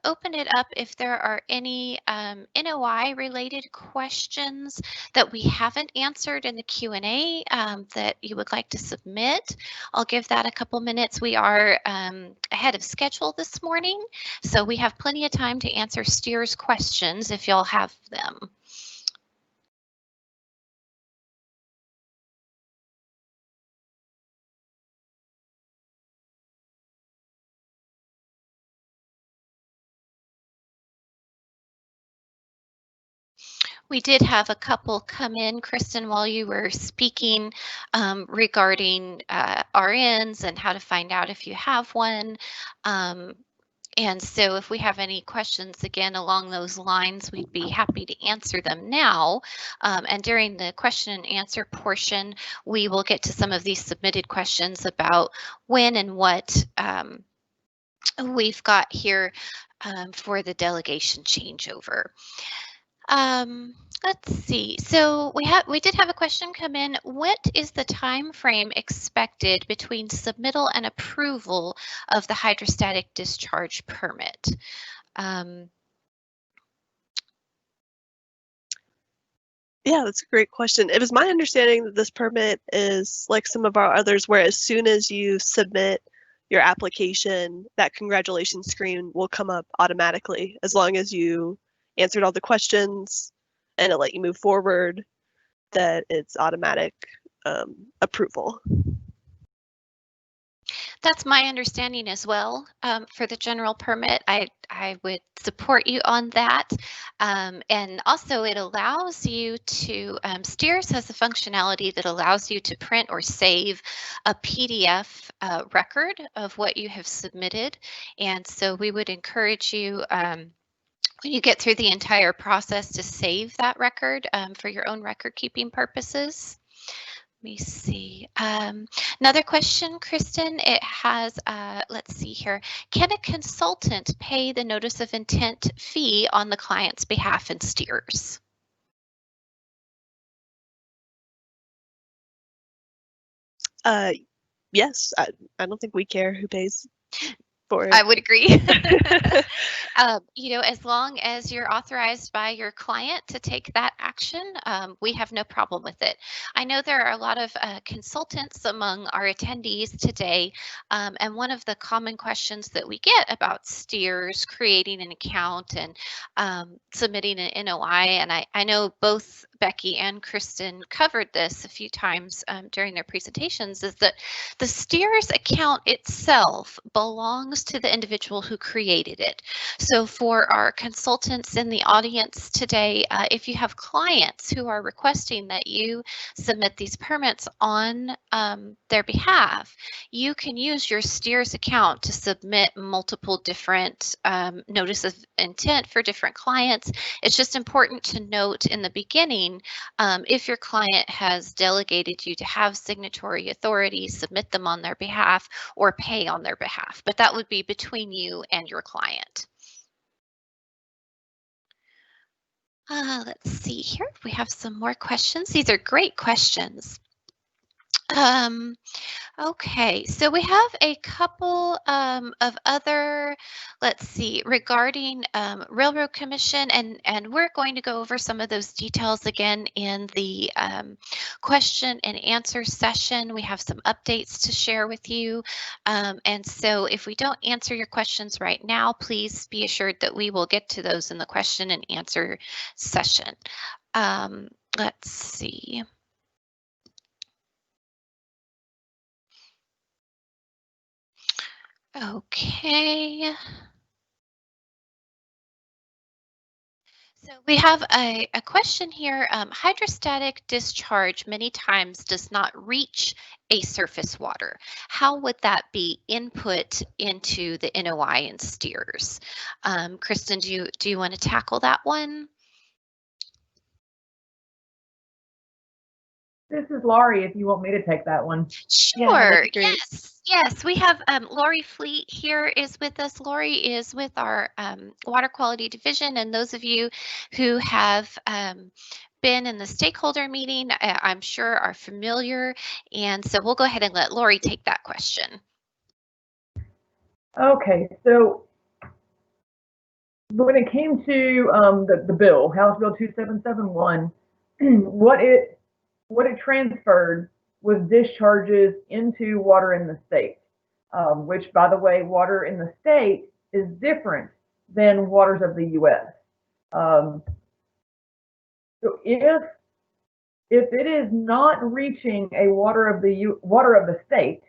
open it up if there are any NOI related questions that we haven't answered in the Q&A that you would like to submit. I'll give that a couple minutes. We are ahead of schedule this morning, so we have plenty of time to answer Steers questions if y'all have them. We did have a couple come in, Kristen, while you were speaking regarding RNs and how to find out if you have one. And so if we have any questions, again, along those lines, we'd be happy to answer them now. And during the question and answer portion, we will get to some of these submitted questions about when and what we've got here for the delegation changeover. Let's see. So we did have a question come in. What is the time frame expected between submittal and approval of the hydrostatic discharge permit? Yeah, that's a great question. It was my understanding that this permit is like some of our others, where as soon as you submit your application, that congratulations screen will come up automatically as long as you answered all the questions and it let you move forward, that it's automatic approval. That's my understanding as well. For the general permit, I would support you on that. And also it allows you to, Steers has a functionality that allows you to print or save a PDF record of what you have submitted. And so we would encourage you when you get through the entire process to save that record for your own record keeping purposes. Let me see. Another question, Kristen, it has, let's see here. Can a consultant pay the notice of intent fee on the client's behalf in Steers? Yes, I don't think we care who pays for it. I would agree. You know, as long as you're authorized by your client to take that action, we have no problem with it. I know there are a lot of consultants among our attendees today, and one of the common questions that we get about Steers creating an account and submitting an NOI, and I know both Becky and Kristen covered this a few times during their presentations, is that the Steers account itself belongs to the individual who created it. So for our consultants in the audience today, if you have clients who are requesting that you submit these permits on their behalf, you can use your Steers account to submit multiple different notice of intent for different clients. It's just important to note in the beginning, if your client has delegated you to have signatory authority, submit them on their behalf or pay on their behalf, but that would be between you and your client. Let's see here. We have some more questions. These are great questions. Okay, so we have a couple of other, let's see, regarding Railroad Commission, and we're going to go over some of those details again in the question and answer session. We have some updates to share with you. And so if we don't answer your questions right now, please be assured that we will get to those in the question and answer session. Let's see. Okay. So we have a question here. Hydrostatic discharge many times does not reach a surface water. How would that be input into the NOI and Steers? Kristen, do you want to tackle that one? This is Laurie, if you want me to take that one. Sure, yes. We have Laurie Fleet here is with us. Laurie is with our Water Quality Division, and those of you who have been in the stakeholder meeting, I'm sure are familiar. And so we'll go ahead and let Lori take that question. Okay, so when it came to the bill, House Bill 2771, what it transferred was discharges into water in the state, which, by the way, water in the state is different than waters of the U.S. So if it is not reaching a water of the state,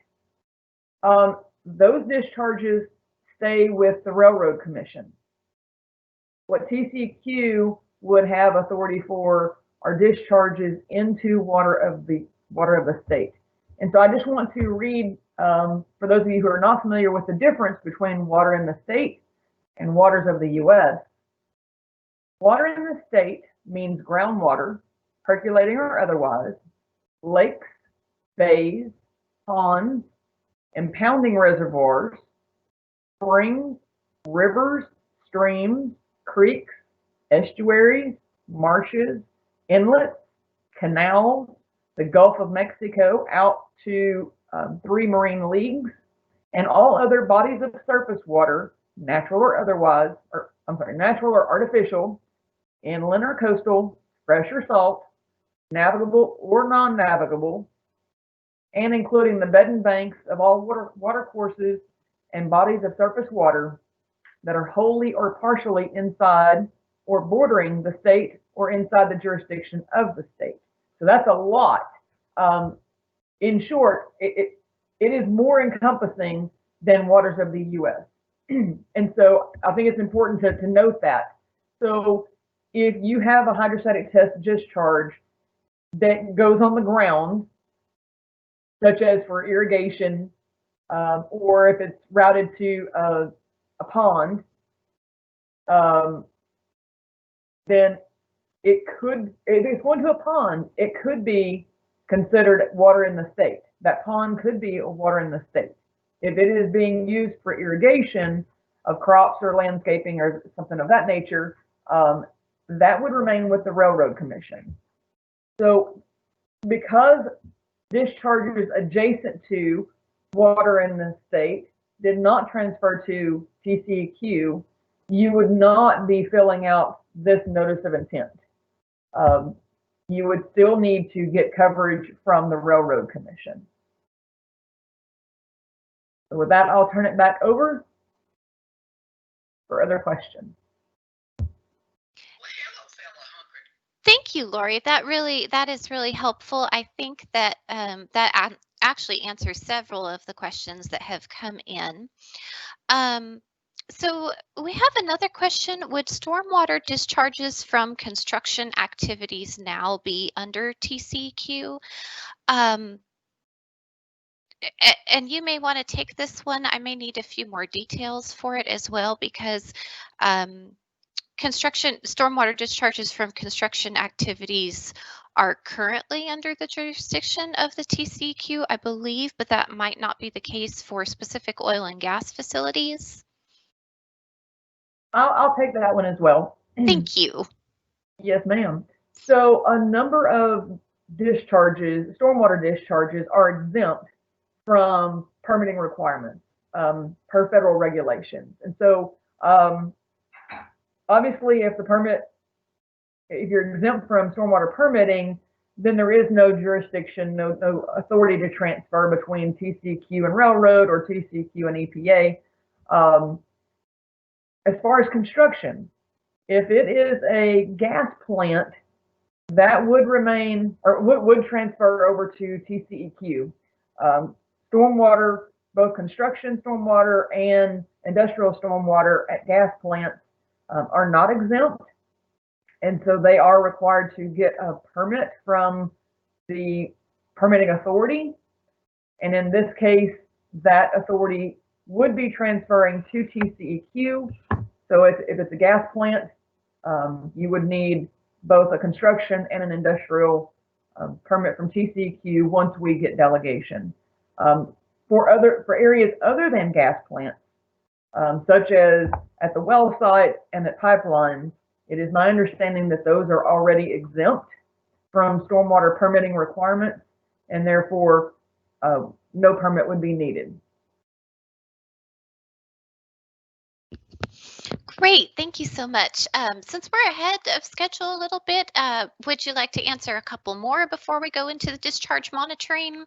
those discharges stay with the Railroad Commission. What TCEQ would have authority for are discharges into water of the state. And so I just want to read, for those of you who are not familiar with the difference between water in the state and waters of the U.S. Water in the state means groundwater, percolating or otherwise, lakes, bays, ponds, impounding reservoirs, springs, rivers, streams, creeks, estuaries, marshes, inlets, canals, the Gulf of Mexico out to 3 marine leagues, and all other bodies of surface water, natural or otherwise, natural or artificial, inland or coastal, fresh or salt, navigable or non-navigable, and including the bed and banks of all water courses and bodies of surface water that are wholly or partially inside or bordering the state or inside the jurisdiction of the state. So that's a lot. In short, it is more encompassing than waters of the U.S. And so I think it's important to note that. So if you have a hydrostatic test discharge that goes on the ground, such as for irrigation, or if it's routed to a pond, then if it's going to a pond, it could be considered water in the state. That pond could be water in the state. If it is being used for irrigation of crops or landscaping or something of that nature, that would remain with the Railroad Commission. So because discharges adjacent to water in the state did not transfer to TCEQ, you would not be filling out this notice of intent. You would still need to get coverage from the Railroad Commission. So with that, I'll turn it back over for other questions. Thank you, Lori. That is really helpful. I think that that actually answers several of the questions that have come in. So we have another question. Would stormwater discharges from construction activities now be under TCEQ? And you may want to take this one. I may need a few more details for it as well, because stormwater discharges from construction activities are currently under the jurisdiction of the TCEQ, I believe, but that might not be the case for specific oil and gas facilities. I'll take that one as well. Thank you. Yes, ma'am. So a number of discharges, stormwater discharges, are exempt from permitting requirements per federal regulations. And so obviously if you're exempt from stormwater permitting, then there is no jurisdiction, no authority to transfer between TCEQ and Railroad or TCEQ and EPA. As far as construction, if it is a gas plant, that would remain or would transfer over to TCEQ. Stormwater, both construction stormwater and industrial stormwater at gas plants are not exempt. And so they are required to get a permit from the permitting authority. And in this case, that authority would be transferring to TCEQ. So if it's a gas plant, you would need both a construction and an industrial permit from TCEQ once we get delegation. For areas other than gas plants, such as at the well site and at pipelines, it is my understanding that those are already exempt from stormwater permitting requirements, and therefore no permit would be needed. Great, thank you so much. Since we're ahead of schedule a little bit, would you like to answer a couple more before we go into the discharge monitoring?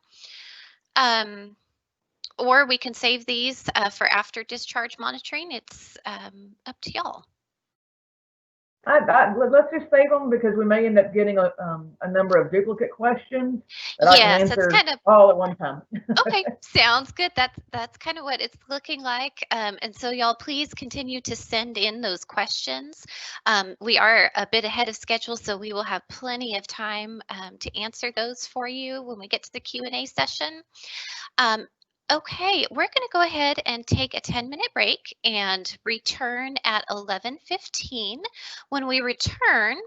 Or we can save these for after discharge monitoring. It's up to y'all. Let's just save them because we may end up getting a number of duplicate questions that I can answer all at one time. Okay, sounds good. That's kind of what it's looking like. And so y'all please continue to send in those questions. We are a bit ahead of schedule, so we will have plenty of time to answer those for you when we get to the Q&A session. Okay, we're going to go ahead and take a 10-minute break and return at 11:15. When we return,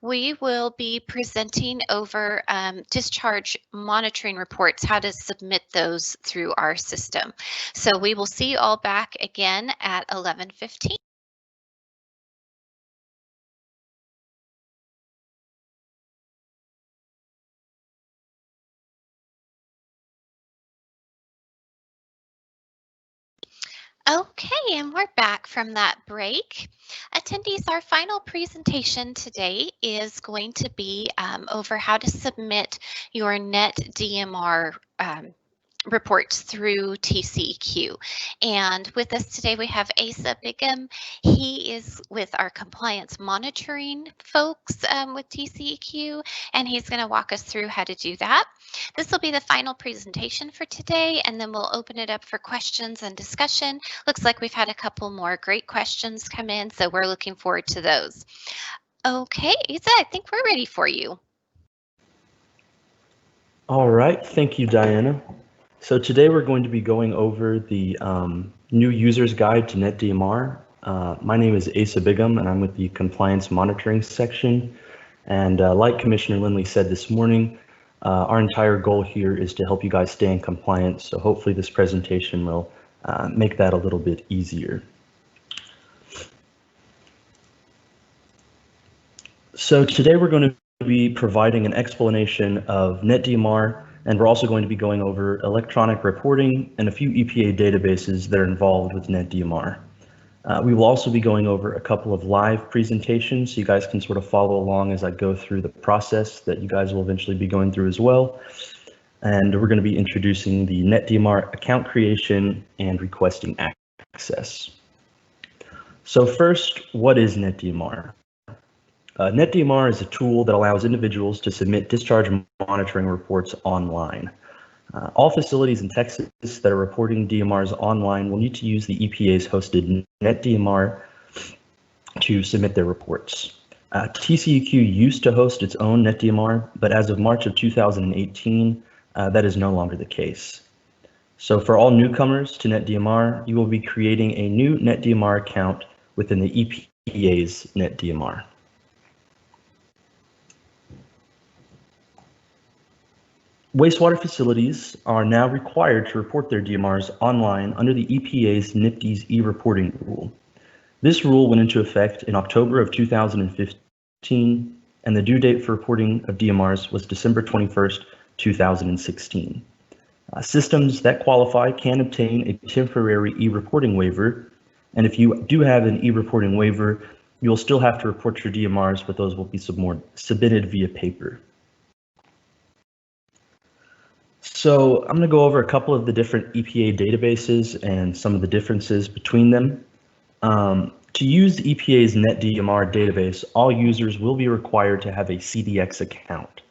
we will be presenting over discharge monitoring reports, how to submit those through our system. So we will see you all back again at 11:15. Okay, and we're back from that break. Attendees, our final presentation today is going to be over how to submit your net DMR reports through TCEQ. And with us today, we have Asa Bigham. He is with our compliance monitoring folks with TCEQ, and he's going to walk us through how to do that. This will be the final presentation for today, and then we'll open it up for questions and discussion. Looks like we've had a couple more great questions come in, so we're looking forward to those. Okay, Asa, I think we're ready for you. All right, thank you, Diana. So today we're going to be going over the new user's guide to NetDMR. My name is Asa Bigham, and I'm with the compliance monitoring section. And like Commissioner Lindley said this morning, our entire goal here is to help you guys stay in compliance. So hopefully this presentation will make that a little bit easier. So today we're going to be providing an explanation of NetDMR, and we're also going to be going over electronic reporting and a few EPA databases that are involved with NetDMR. We will also be going over a couple of live presentations so you guys can sort of follow along as I go through the process that you guys will eventually be going through as well. And we're going to be introducing the NetDMR account creation and requesting access. So first, what is NetDMR? NetDMR is a tool that allows individuals to submit discharge monitoring reports online. All facilities in Texas that are reporting DMRs online will need to use the EPA's hosted NetDMR to submit their reports. TCEQ used to host its own NetDMR, but as of March of 2018, that is no longer the case. So for all newcomers to NetDMR, you will be creating a new NetDMR account within the EPA's NetDMR. Wastewater facilities are now required to report their DMRs online under the EPA's NIPD's e-reporting rule. This rule went into effect in October of 2015, and the due date for reporting of DMRs was December 21st, 2016. Systems that qualify can obtain a temporary e-reporting waiver, and if you do have an e-reporting waiver, you'll still have to report your DMRs, but those will be submitted via paper. So I'm going to go over a couple of the different EPA databases and some of the differences between them. To use the EPA's NetDMR database, all users will be required to have a CDX account.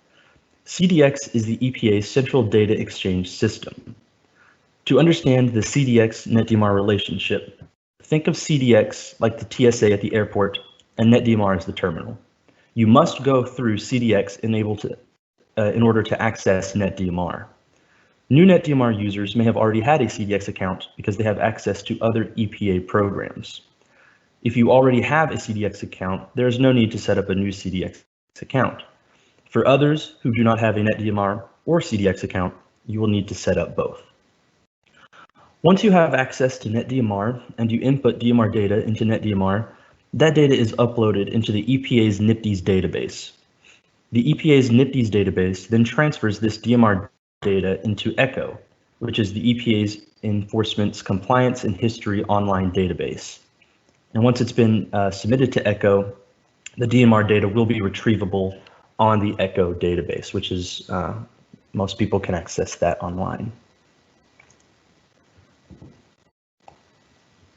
CDX is the EPA's central data exchange system. To understand the CDX NetDMR relationship, think of CDX like the TSA at the airport and NetDMR as the terminal. You must go through CDX in order to access NetDMR. New NetDMR users may have already had a CDX account because they have access to other EPA programs. If you already have a CDX account, there is no need to set up a new CDX account. For others who do not have a NetDMR or CDX account, you will need to set up both. Once you have access to NetDMR and you input DMR data into NetDMR, that data is uploaded into the EPA's NIPD's database. The EPA's NIPDES database then transfers this DMR data into ECHO, which is the EPA's Enforcement's Compliance and History online database. And once it's been submitted to ECHO, the DMR data will be retrievable on the ECHO database, which is most people can access that online.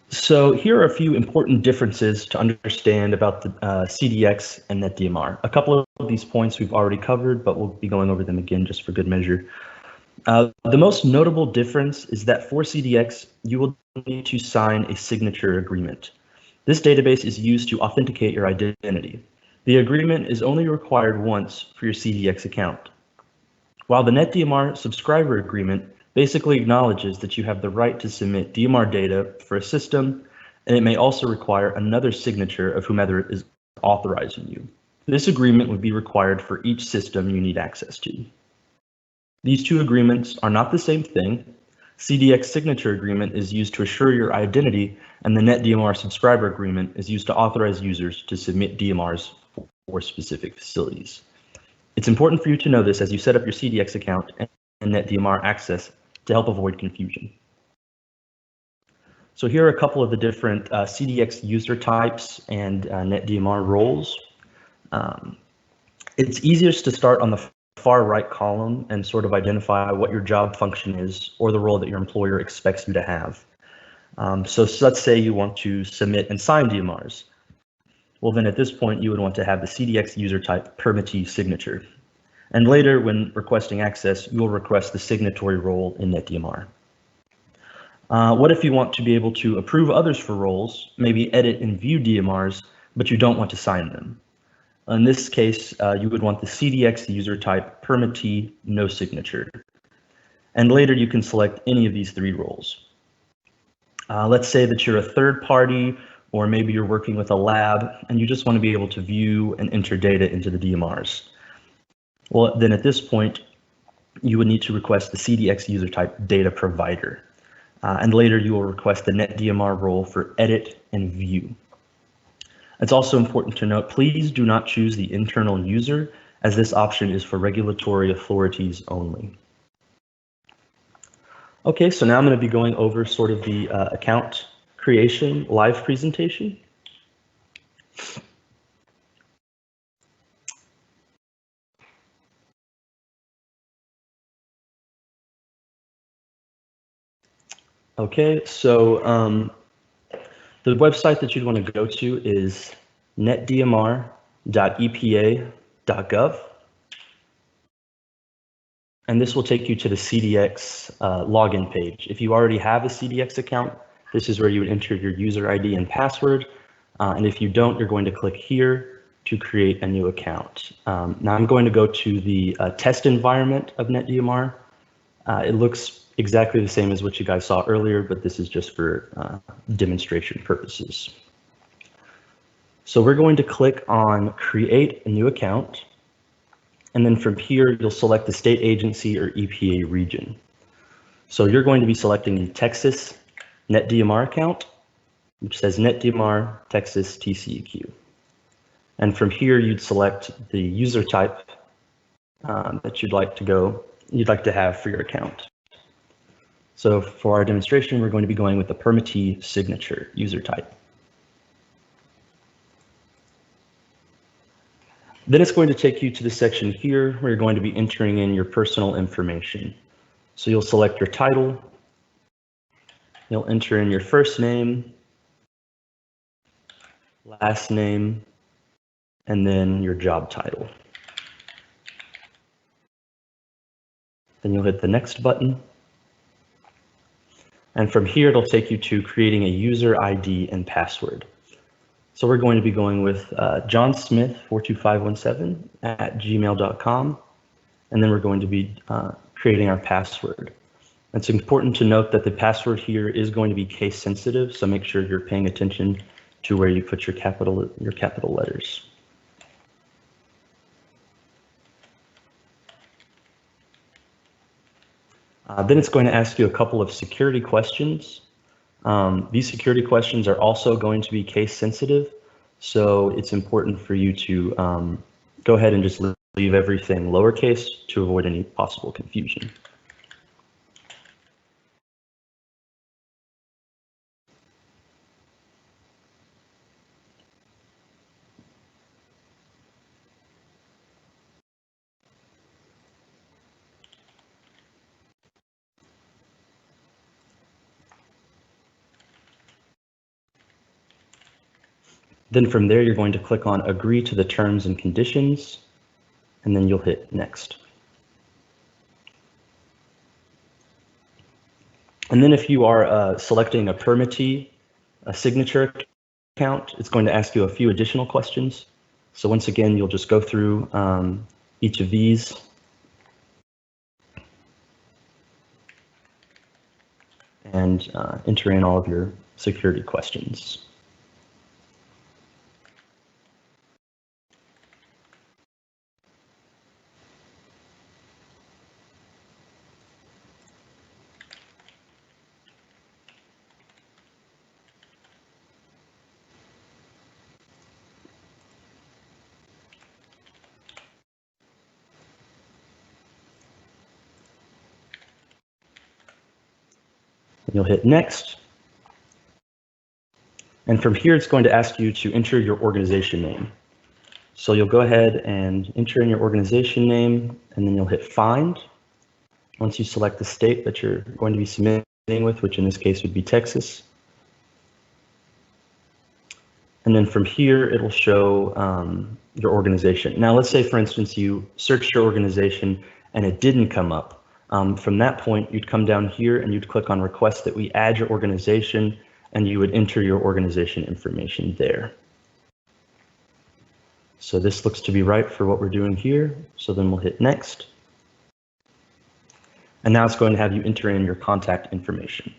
So here are a few important differences to understand about the CDX and NetDMR. A couple of these points we've already covered, but we'll be going over them again just for good measure. The most notable difference is that for CDX, you will need to sign a signature agreement. This database is used to authenticate your identity. The agreement is only required once for your CDX account. While the NetDMR subscriber agreement basically acknowledges that you have the right to submit DMR data for a system, and it may also require another signature of whomever is authorizing you. This agreement would be required for each system you need access to. These two agreements are not the same thing. CDX signature agreement is used to assure your identity, and the NetDMR subscriber agreement is used to authorize users to submit DMRs for specific facilities. It's important for you to know this as you set up your CDX account and NetDMR access to help avoid confusion. So here are a couple of the different CDX user types and NetDMR roles. It's easiest to start on the far right column and sort of identify what your job function is or the role that your employer expects you to have. So let's say you want to submit and sign DMRs. Well, then at this point, you would want to have the CDX user type permittee signature. And later, when requesting access, you will request the signatory role in NetDMR. What if you want to be able to approve others for roles, maybe edit and view DMRs, but you don't want to sign them? In this case, you would want the CDX user type permittee no signature. And later, you can select any of these three roles. Let's say that you're a third party, or maybe you're working with a lab, and you just want to be able to view and enter data into the DMRs. Well, then at this point, you would need to request the CDX user type data provider. And later you will request the NetDMR role for edit and view. It's also important to note, please do not choose the internal user, as this option is for regulatory authorities only. Okay, so now I'm going to be going over sort of the account creation live presentation. Okay, so the website that you'd want to go to is netdmr.epa.gov. And this will take you to the CDX login page. If you already have a CDX account, this is where you would enter your user ID and password. And if you don't, you're going to click here to create a new account. Now I'm going to go to the test environment of NetDMR. It looks exactly the same as what you guys saw earlier, but this is just for demonstration purposes. So we're going to click on create a new account. And then from here, you'll select the state agency or EPA region. So you're going to be selecting the Texas NetDMR account, which says NetDMR Texas TCEQ. And from here, you'd select the user type that you'd like to have for your account. So for our demonstration, we're going to be going with the permittee signature user type. Then it's going to take you to the section here where you're going to be entering in your personal information. So you'll select your title, you'll enter in your first name, last name, and then your job title. Then you'll hit the next button. And from here, it'll take you to creating a user ID and password. So we're going to be going with johnsmith42517@gmail.com. And then we're going to be creating our password. It's important to note that the password here is going to be case sensitive, so make sure you're paying attention to where you put your capital letters. Then it's going to ask you a couple of security questions. These security questions are also going to be case sensitive, so it's important for you to go ahead and just leave everything lowercase to avoid any possible confusion. Then from there, you're going to click on Agree to the Terms and Conditions, and then you'll hit Next. And then if you are selecting a permittee, a signature account, it's going to ask you a few additional questions. So once again, you'll just go through each of these. And enter in all of your security questions. You'll hit Next. And from here, it's going to ask you to enter your organization name. So you'll go ahead and enter in your organization name, and then you'll hit Find. Once you select the state that you're going to be submitting with, which in this case would be Texas. And then from here, it'll show your organization. Now, let's say, for instance, you searched your organization and it didn't come up. From that point, you'd come down here and you'd click on Request that we add your organization, and you would enter your organization information there. So this looks to be right for what we're doing here. So then we'll hit Next. And now it's going to have you enter in your contact information.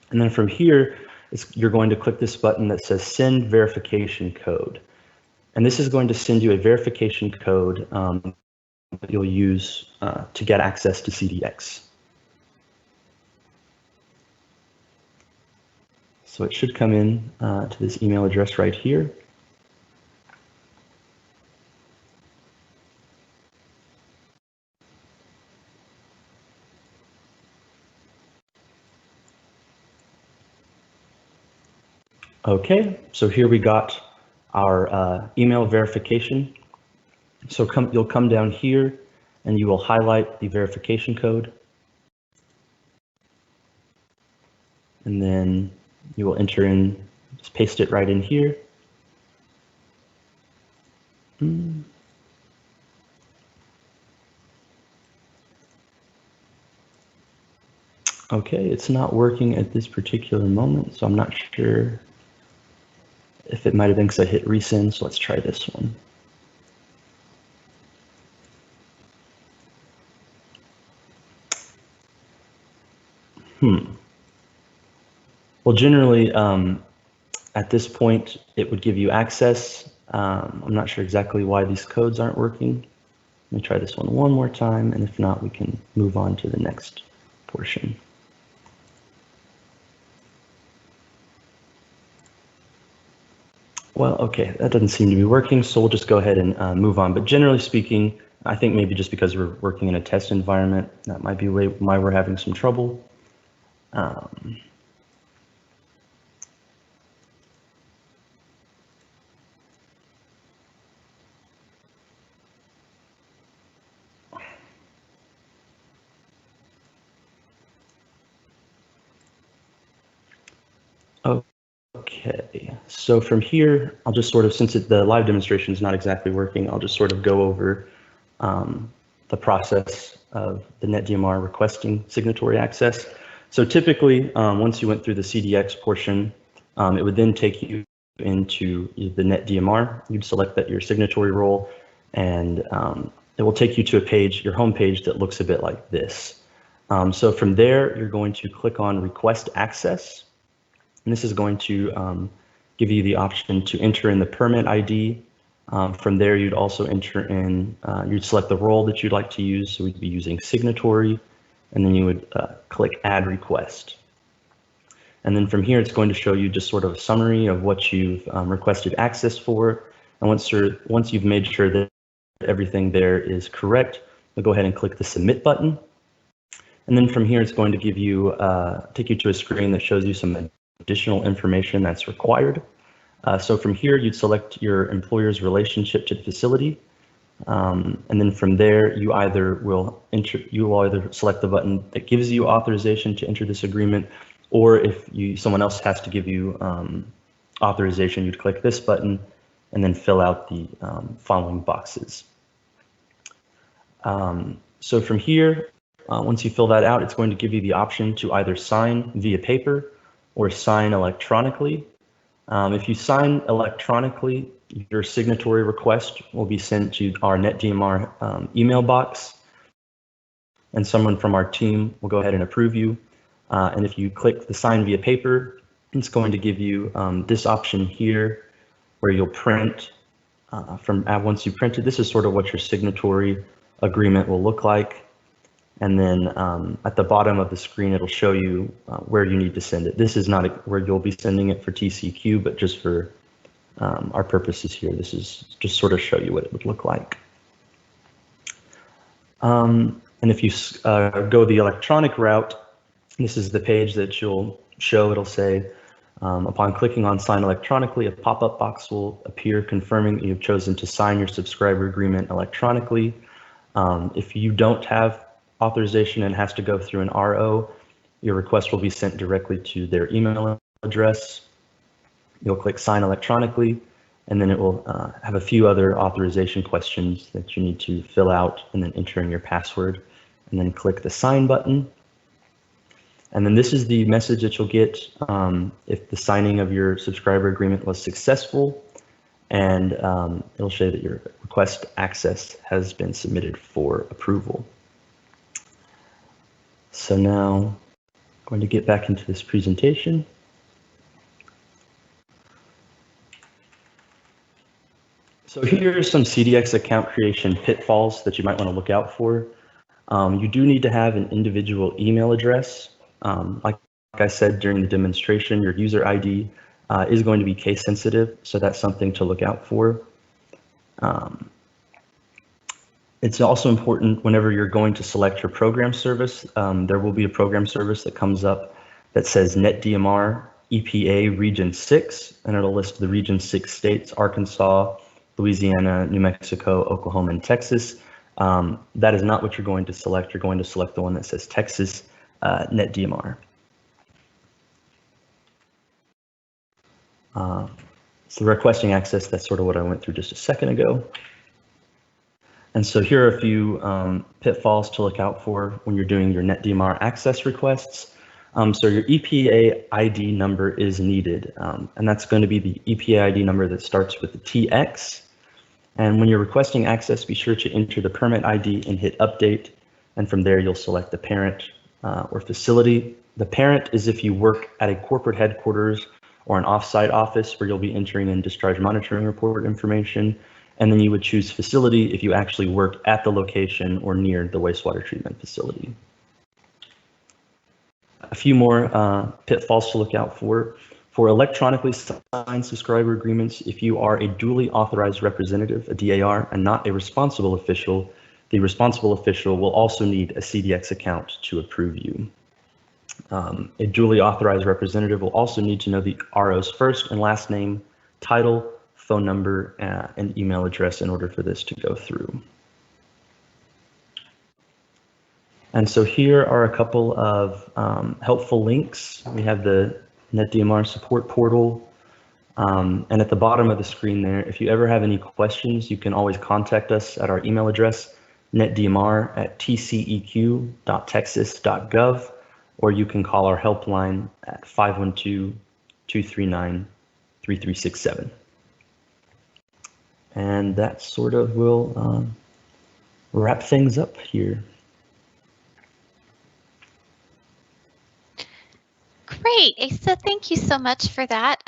And then from here, you're going to click this button that says Send Verification Code. And this is going to send you a verification code that you'll use to get access to CDX. So it should come in to this email address right here. Okay, so here we got our email verification. So you'll come down here and you will highlight the verification code. And then you will enter in, just paste it right in here. Okay, it's not working at this particular moment, so I'm not sure if it might have been because I hit resend, so let's try this one. Well, generally, at this point, it would give you access. I'm not sure exactly why these codes aren't working. Let me try this one more time, and if not, we can move on to the next portion. Well, okay, that doesn't seem to be working, so we'll just go ahead and move on. But generally speaking, I think maybe just because we're working in a test environment, that might be why we're having some trouble. Okay, so from here, I'll just sort of, since the live demonstration is not exactly working, I'll just sort of go over the process of the NetDMR requesting signatory access. So typically, once you went through the CDX portion, it would then take you into the NetDMR. You'd select that your signatory role, and it will take you to a page, your home page, that looks a bit like this. So from there, you're going to click on Request Access. And this is going to give you the option to enter in the permit ID. From there, you'd also enter in, you'd select the role that you'd like to use. So we'd be using signatory, and then you would click Add Request. And then from here, it's going to show you just sort of a summary of what you've requested access for. And once you've made sure that everything there is correct, you'll go ahead and click the Submit button. And then from here, it's going to give you, take you to a screen that shows you some additional information that's required. So from here, you'd select your employer's relationship to the facility. And then from there, you will either select the button that gives you authorization to enter this agreement, or if someone else has to give you authorization, you'd click this button and then fill out the following boxes. So from here, once you fill that out, it's going to give you the option to either sign via paper or sign electronically. If you sign electronically, your signatory request will be sent to our NetDMR email box, and someone from our team will go ahead and approve you. And if you click the sign via paper, it's going to give you this option here where you'll print once you print it. This is sort of what your signatory agreement will look like. And then at the bottom of the screen, it'll show you where you need to send it. This is not where you'll be sending it for TCEQ, but just for our purposes here, this is just sort of show you what it would look like. And if you go the electronic route, this is the page that you'll show. It'll say, upon clicking on sign electronically, a pop-up box will appear confirming that you've chosen to sign your subscriber agreement electronically. If you don't have authorization and has to go through an RO, your request will be sent directly to their email address. You'll click sign electronically, and then it will have a few other authorization questions that you need to fill out, and then enter in your password, and then click the sign button. And then this is the message that you'll get if the signing of your subscriber agreement was successful, and it'll show that your request access has been submitted for approval. So now I'm going to get back into this presentation. So here are some CDX account creation pitfalls that you might want to look out for. You do need to have an individual email address. Like I said during the demonstration, your user ID is going to be case sensitive, so that's something to look out for. It's also important whenever you're going to select your program service, there will be a program service that comes up that says NetDMR EPA Region 6, and it'll list the Region 6 states: Arkansas, Louisiana, New Mexico, Oklahoma, and Texas. That is not what you're going to select. You're going to select the one that says Texas NetDMR. So requesting access, that's sort of what I went through just a second ago. And so here are a few pitfalls to look out for when you're doing your NetDMR access requests. So your EPA ID number is needed, and that's going to be the EPA ID number that starts with the TX. And when you're requesting access, be sure to enter the permit ID and hit update. And from there, you'll select the parent or facility. The parent is if you work at a corporate headquarters or an offsite office where you'll be entering in discharge monitoring report information. And then you would choose facility if you actually work at the location or near the wastewater treatment facility. A few more pitfalls to look out for. For electronically signed subscriber agreements, if you are a duly authorized representative, a DAR, and not a responsible official, the responsible official will also need a CDX account to approve you. A duly authorized representative will also need to know the RO's first and last name, title, phone number, and email address in order for this to go through. And so here are a couple of helpful links. We have the NetDMR support portal. And at the bottom of the screen there, if you ever have any questions, you can always contact us at our email address, netdmr@tceq.texas.gov, or you can call our helpline at 512-239-3367. And that sort of will wrap things up here. Great, Asa, thank you so much for that.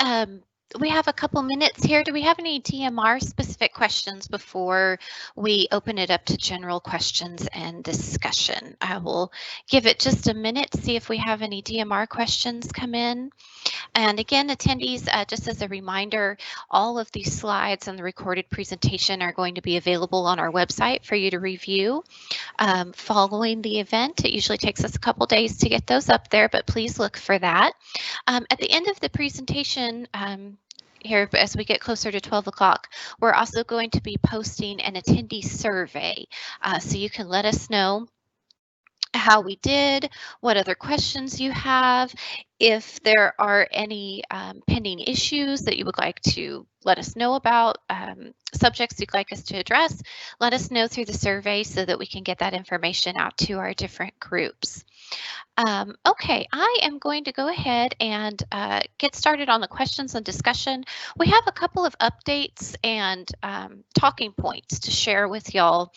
We have a couple minutes here. Do we have any DMR specific questions before we open it up to general questions and discussion? I will give it just a minute to see if we have any DMR questions come in. And again, attendees, just as a reminder, all of these slides and the recorded presentation are going to be available on our website for you to review following the event. It usually takes us a couple days to get those up there, but please look for that. At the end of the presentation, here as we get closer to 12 o'clock, we're also going to be posting an attendee survey. So you can let us know how we did, what other questions you have, if there are any pending issues that you would like to let us know about, subjects you'd like us to address, let us know through the survey so that we can get that information out to our different groups. Okay, I am going to go ahead and get started on the questions and discussion. We have a couple of updates and talking points to share with y'all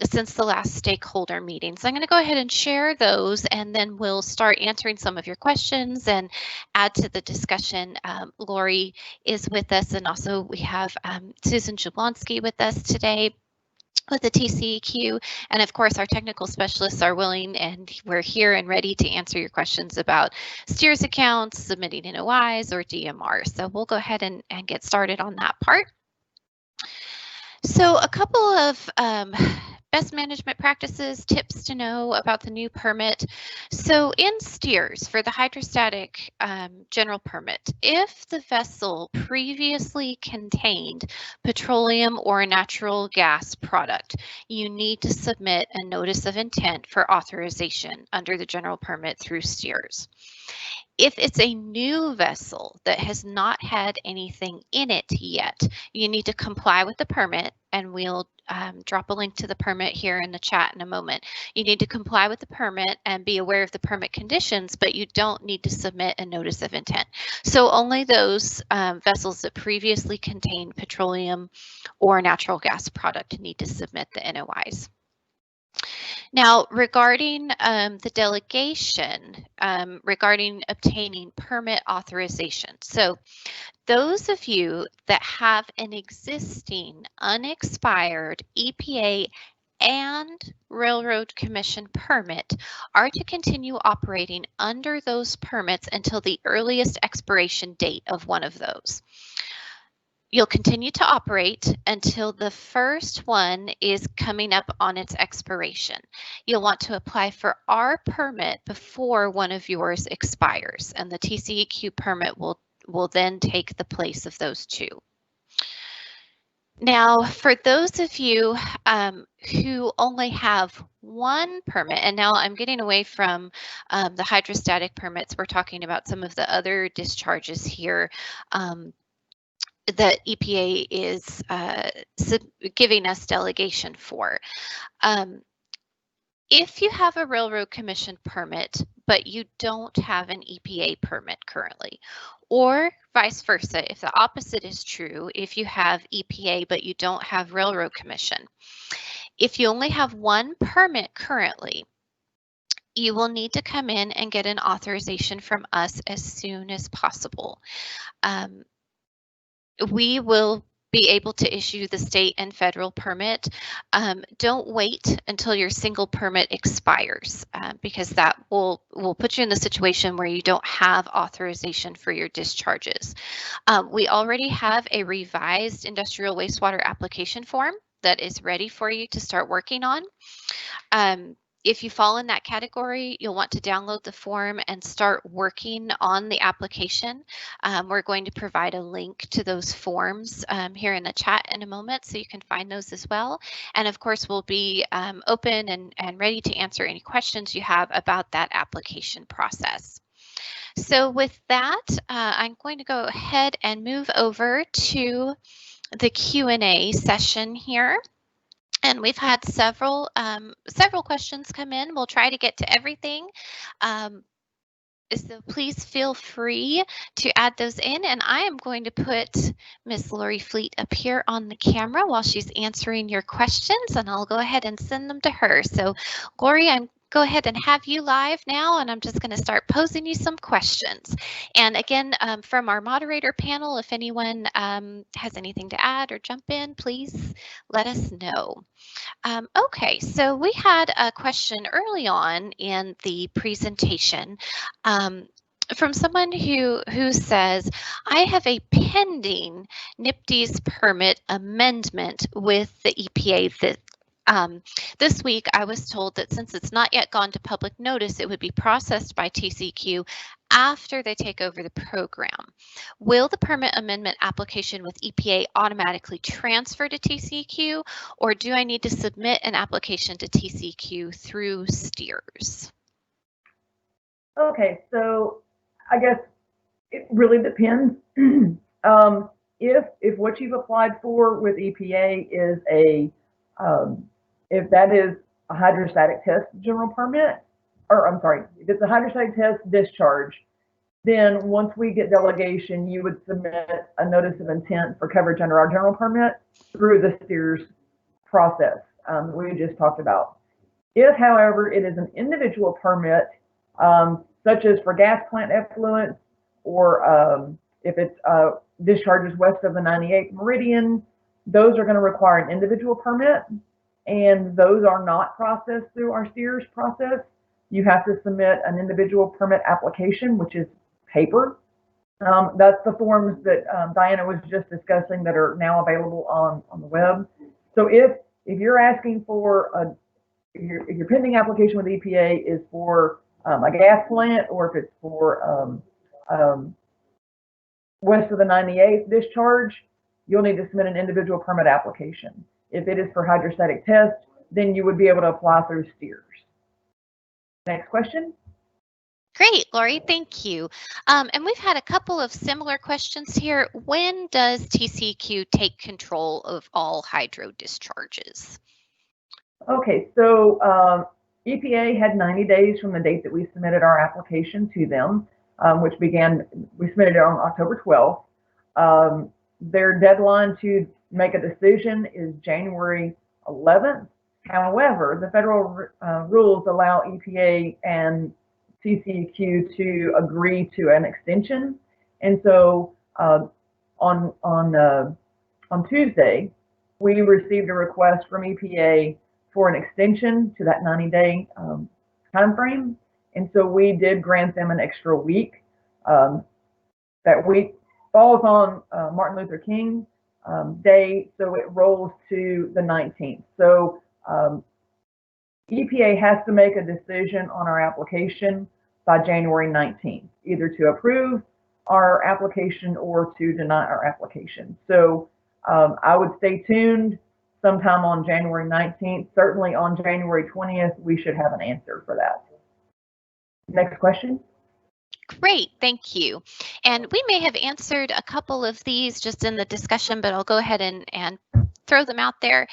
since the last stakeholder meeting. So I'm going to go ahead and share those, and then we'll start answering some of your questions and add to the discussion. Lori is with us, and also we have Susan Jablonski with us today with the TCEQ, and of course our technical specialists are willing, and we're here and ready to answer your questions about STEERS accounts, submitting NOIs, or DMR. So we'll go ahead and get started on that part. So a couple of best management practices, tips to know about the new permit. So in STEERS, for the hydrostatic general permit, if the vessel previously contained petroleum or a natural gas product, you need to submit a notice of intent for authorization under the general permit through STEERS. If it's a new vessel that has not had anything in it yet, you need to comply with the permit, and we'll drop a link to the permit here in the chat in a moment. You need to comply with the permit and be aware of the permit conditions, but you don't need to submit a notice of intent. So only those vessels that previously contained petroleum or natural gas product need to submit the NOIs. Now, regarding the delegation, regarding obtaining permit authorization. So those of you that have an existing unexpired EPA and Railroad Commission permit are to continue operating under those permits until the earliest expiration date of one of those. You'll continue to operate until the first one is coming up on its expiration. You'll want to apply for our permit before one of yours expires, and the TCEQ permit will then take the place of those two. Now, for those of you who only have one permit, and now I'm getting away from the hydrostatic permits, we're talking about some of the other discharges here that EPA is giving us delegation for. If you have a Railroad Commission permit, but you don't have an EPA permit currently, or vice versa, if the opposite is true, if you have EPA but you don't have Railroad Commission, if you only have one permit currently, you will need to come in and get an authorization from us as soon as possible. We will be able to issue the state and federal permit. Don't wait until your single permit expires because that will put you in the situation where you don't have authorization for your discharges. We already have a revised industrial wastewater application form that is ready for you to start working on. If you fall in that category, you'll want to download the form and start working on the application. We're going to provide a link to those forms here in the chat in a moment, so you can find those as well. And of course, we'll be open and ready to answer any questions you have about that application process. So with that, I'm going to go ahead and move over to the Q&A session here. And we've had several questions come in. We'll try to get to everything. So please feel free to add those in, and I am going to put Miss Lori Fleet up here on the camera while she's answering your questions, and I'll go ahead and send them to her. So Lori, I'm go ahead and have you live now, and I'm just going to start posing you some questions. And again, from our moderator panel, if anyone has anything to add or jump in, please let us know. Okay, so we had a question early on in the presentation from someone who says, I have a pending NPDES permit amendment with the EPA that this week I was told that since it's not yet gone to public notice, it would be processed by TCEQ after they take over the program. Will the permit amendment application with EPA automatically transfer to TCEQ, or do I need to submit an application to TCEQ through STEERS? Okay, so I guess it really depends. If what you've applied for with EPA is if that is a hydrostatic test general permit, or I'm sorry, if it's a hydrostatic test discharge, then once we get delegation, you would submit a notice of intent for coverage under our general permit through the STEERS process we just talked about. If, however, it is an individual permit, such as for gas plant effluents, or if it's discharges west of the 98th meridian, those are going to require an individual permit, and those are not processed through our STEERS process. You have to submit an individual permit application, which is paper. That's the forms that Diana was just discussing that are now available on the web. So if you're asking for if your pending application with EPA is for a gas plant, or if it's for west of the 98th discharge, you'll need to submit an individual permit application. If it is for hydrostatic test, then you would be able to apply through STEERS. Next question. Great, Lori, thank you. And we've had a couple of similar questions here. When does TCEQ take control of all hydro discharges? Okay, so EPA had 90 days from the date that we submitted our application to them, we submitted it on October 12th. Their deadline to make a decision is January 11th. However, the federal rules allow EPA and TCEQ to agree to an extension. And so on Tuesday, we received a request from EPA for an extension to that 90-day time frame. And so we did grant them an extra week. That week falls on Martin Luther King Day, so it rolls to the 19th. So EPA has to make a decision on our application by January 19th, either to approve our application or to deny our application. So I would stay tuned sometime on January 19th. Certainly on January 20th, we should have an answer for that. Next question. Great, thank you. And we may have answered a couple of these just in the discussion, but I'll go ahead and throw them out there.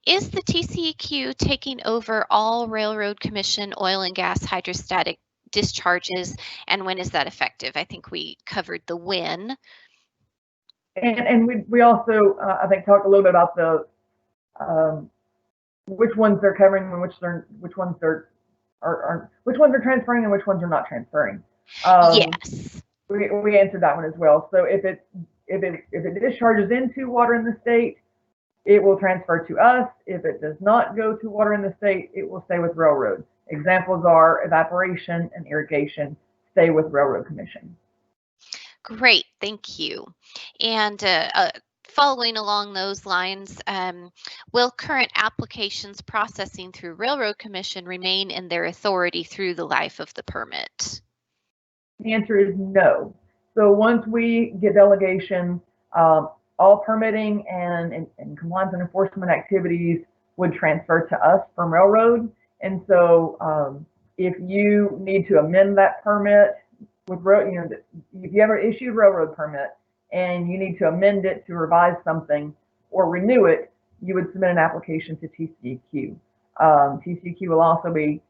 Is the TCEQ taking over all Railroad Commission oil and gas hydrostatic discharges, and when is that effective? I think we covered the when. And we also, I think, talked a little bit about the which ones they're covering and which ones are transferring and which ones are not transferring. Yes. We answered that one as well. So if it discharges into water in the state, it will transfer to us. If it does not go to water in the state, it will stay with Railroad. Examples are evaporation and irrigation stay with Railroad Commission. Great, thank you. And following along those lines, will current applications processing through Railroad Commission remain in their authority through the life of the permit? The answer is no. So once we get delegation, all permitting and compliance and enforcement activities would transfer to us from Railroad. And so if you need to amend that permit with if you ever issued Railroad permit and you need to amend it to revise something or renew it, you would submit an application to TCEQ. TCEQ will also be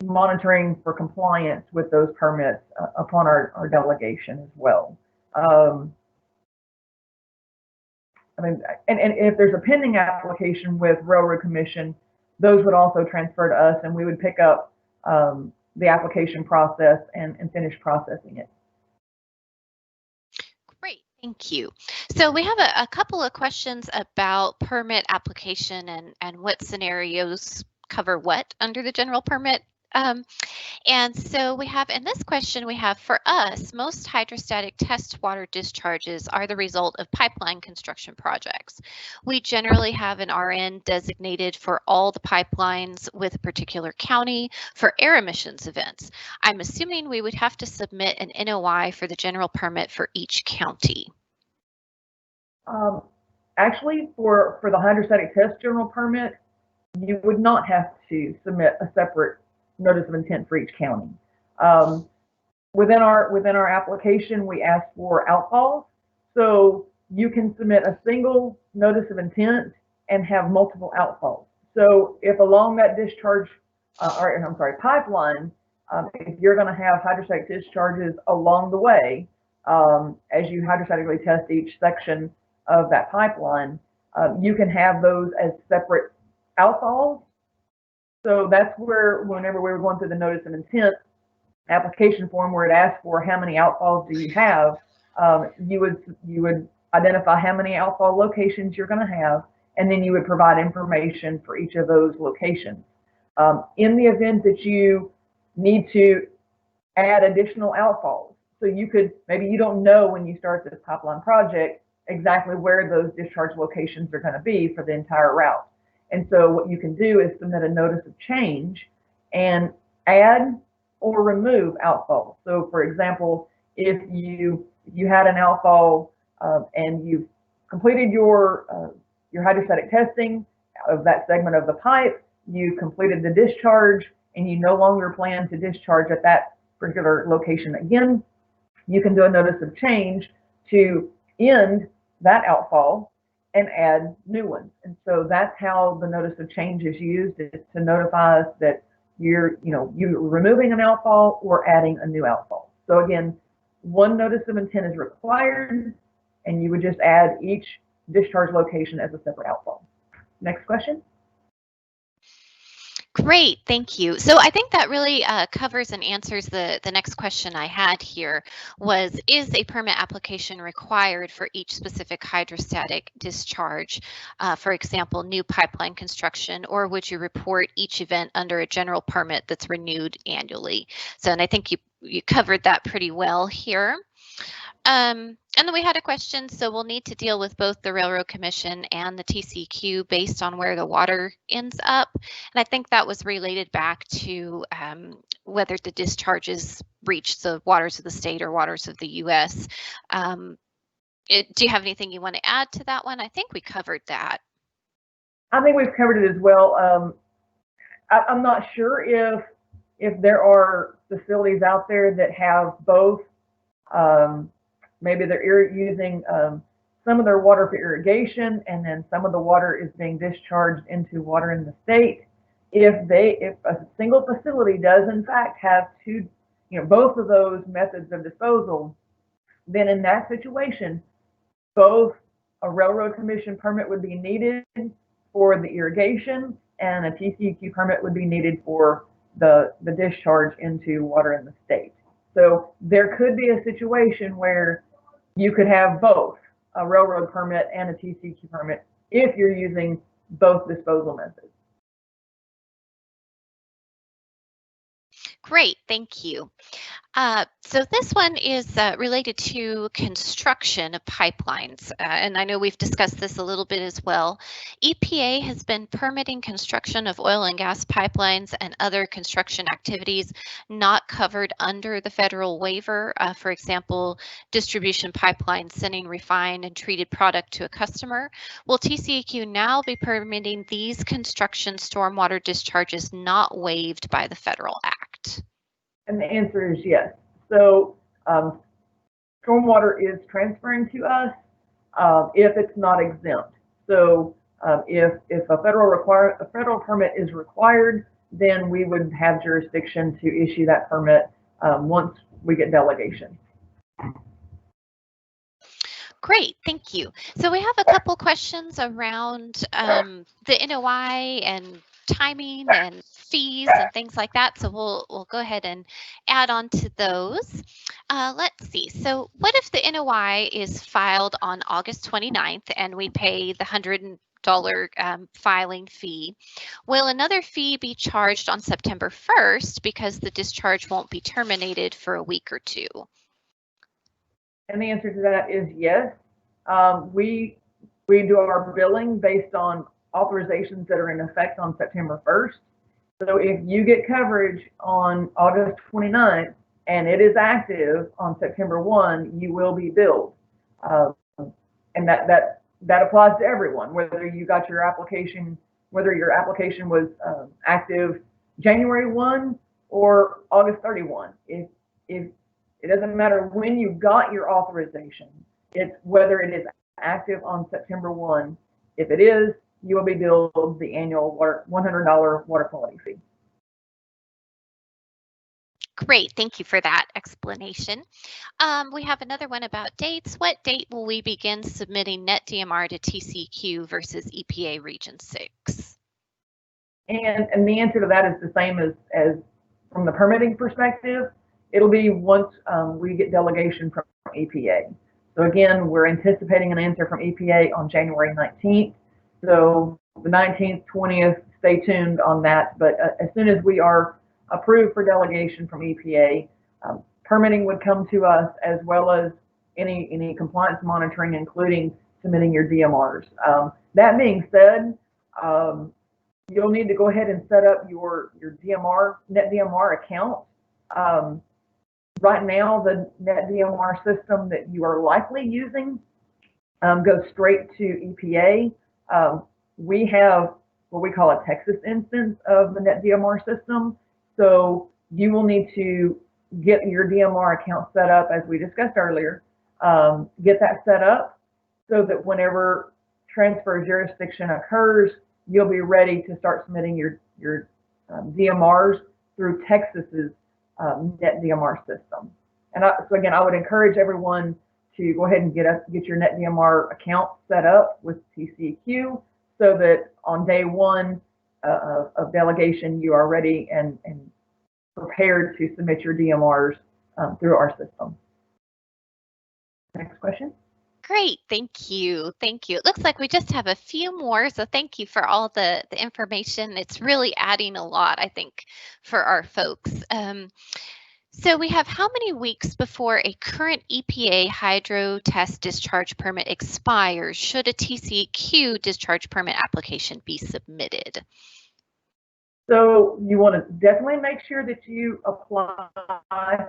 monitoring for compliance with those permits upon our delegation as well. I mean, and if there's a pending application with Railroad Commission, those would also transfer to us, and we would pick up the application process and finish processing it. Great, thank you. So we have a couple of questions about permit application and what scenarios cover what under the general permit. And so we have, in this question, we have, for us, most hydrostatic test water discharges are the result of pipeline construction projects. We generally have an RN designated for all the pipelines with a particular county for air emissions events. I'm assuming we would have to submit an NOI for the general permit for each county. Actually, for the hydrostatic test general permit, you would not have to submit a separate notice of intent for each county. Within our application, we ask for outfalls, so you can submit a single notice of intent and have multiple outfalls. So if along that discharge, pipeline, if you're going to have hydrostatic discharges along the way, as you hydrostatically test each section of that pipeline, you can have those as separate outfalls. So that's where, whenever we were going through the notice of intent application form, where it asks for how many outfalls do you have, you would identify how many outfall locations you're going to have, and then you would provide information for each of those locations. In the event that you need to add additional outfalls, so maybe you don't know when you start this pipeline project exactly where those discharge locations are going to be for the entire route. And so what you can do is submit a notice of change and add or remove outfalls. So for example, if you had an outfall and you've completed your hydrostatic testing of that segment of the pipe, you completed the discharge, and you no longer plan to discharge at that particular location again, you can do a notice of change to end that outfall and add new ones. And so that's how the notice of change is used, is to notify us that you're removing an outfall or adding a new outfall. So again, one notice of intent is required, and you would just add each discharge location as a separate outfall. Next question. Great, thank you. So I think that really covers and answers the next question I had here was, is a permit application required for each specific hydrostatic discharge, for example, new pipeline construction, or would you report each event under a general permit that's renewed annually? So, and I think you covered that pretty well here. And then we had a question, so we'll need to deal with both the Railroad Commission and the TCEQ based on where the water ends up. And I think that was related back to whether the discharges reach the waters of the state or waters of the U.S. Do you have anything you want to add to that one? I think we covered that. I think we've covered it as well. I'm not sure if there are facilities out there that have both. Maybe they're using some of their water for irrigation, and then some of the water is being discharged into water in the state. If a single facility does in fact have both of those methods of disposal, then in that situation, both a Railroad Commission permit would be needed for the irrigation, and a TCEQ permit would be needed for the discharge into water in the state. So there could be a situation where you could have both a railroad permit and a TCEQ permit if you're using both disposal methods. Great, thank you. So this one is related to construction of pipelines, and I know we've discussed this a little bit as well. EPA has been permitting construction of oil and gas pipelines and other construction activities not covered under the federal waiver. For example, distribution pipelines sending refined and treated product to a customer. Will TCEQ now be permitting these construction stormwater discharges not waived by the federal act? And the answer is yes. So stormwater is transferring to us if it's not exempt. So if a federal permit is required, then we would have jurisdiction to issue that permit once we get delegation. Great, thank you. So we have a couple questions around the NOI and timing and fees and things like that. So we'll go ahead and add on to those. Let's see. So what if the NOI is filed on August 29th and we pay the $100 filing fee? Will another fee be charged on September 1st because the discharge won't be terminated for a week or two? And the answer to that is yes. We do our billing based on authorizations that are in effect on September 1st. So if you get coverage on August 29th and it is active on September 1, you will be billed. And that applies to everyone, whether you got your application, whether your application was active January 1 or August 31. If it doesn't matter when you got your authorization, it's whether it is active on September 1. If it is, you will be billed the annual $100 water quality fee. Great, thank you for that explanation. We have another one about dates. What date will we begin submitting net DMR to TCEQ versus EPA Region 6? And the answer to that is the same as from the permitting perspective. It'll be once we get delegation from EPA. So again, we're anticipating an answer from EPA on January 19th. So the 19th, 20th, stay tuned on that. But as soon as we are approved for delegation from EPA, permitting would come to us, as well as any compliance monitoring, including submitting your DMRs. That being said, you'll need to go ahead and set up your DMR, net DMR account. Right now, the net DMR system that you are likely using goes straight to EPA. We have what we call a Texas instance of the net DMR system. So you will need to get your DMR account set up, as we discussed earlier, get that set up so that whenever transfer of jurisdiction occurs, you'll be ready to start submitting your DMRs through Texas's net DMR system. And so again, I would encourage everyone to go ahead and get your net DMR account set up with TCEQ, so that on day one of delegation, you are ready and prepared to submit your DMRs through our system. Next question. Great, thank you. Thank you. It looks like we just have a few more, so thank you for all the information. It's really adding a lot, I think, for our folks. So we have how many weeks before a current EPA hydro test discharge permit expires should a TCEQ discharge permit application be submitted? So you want to definitely make sure that you apply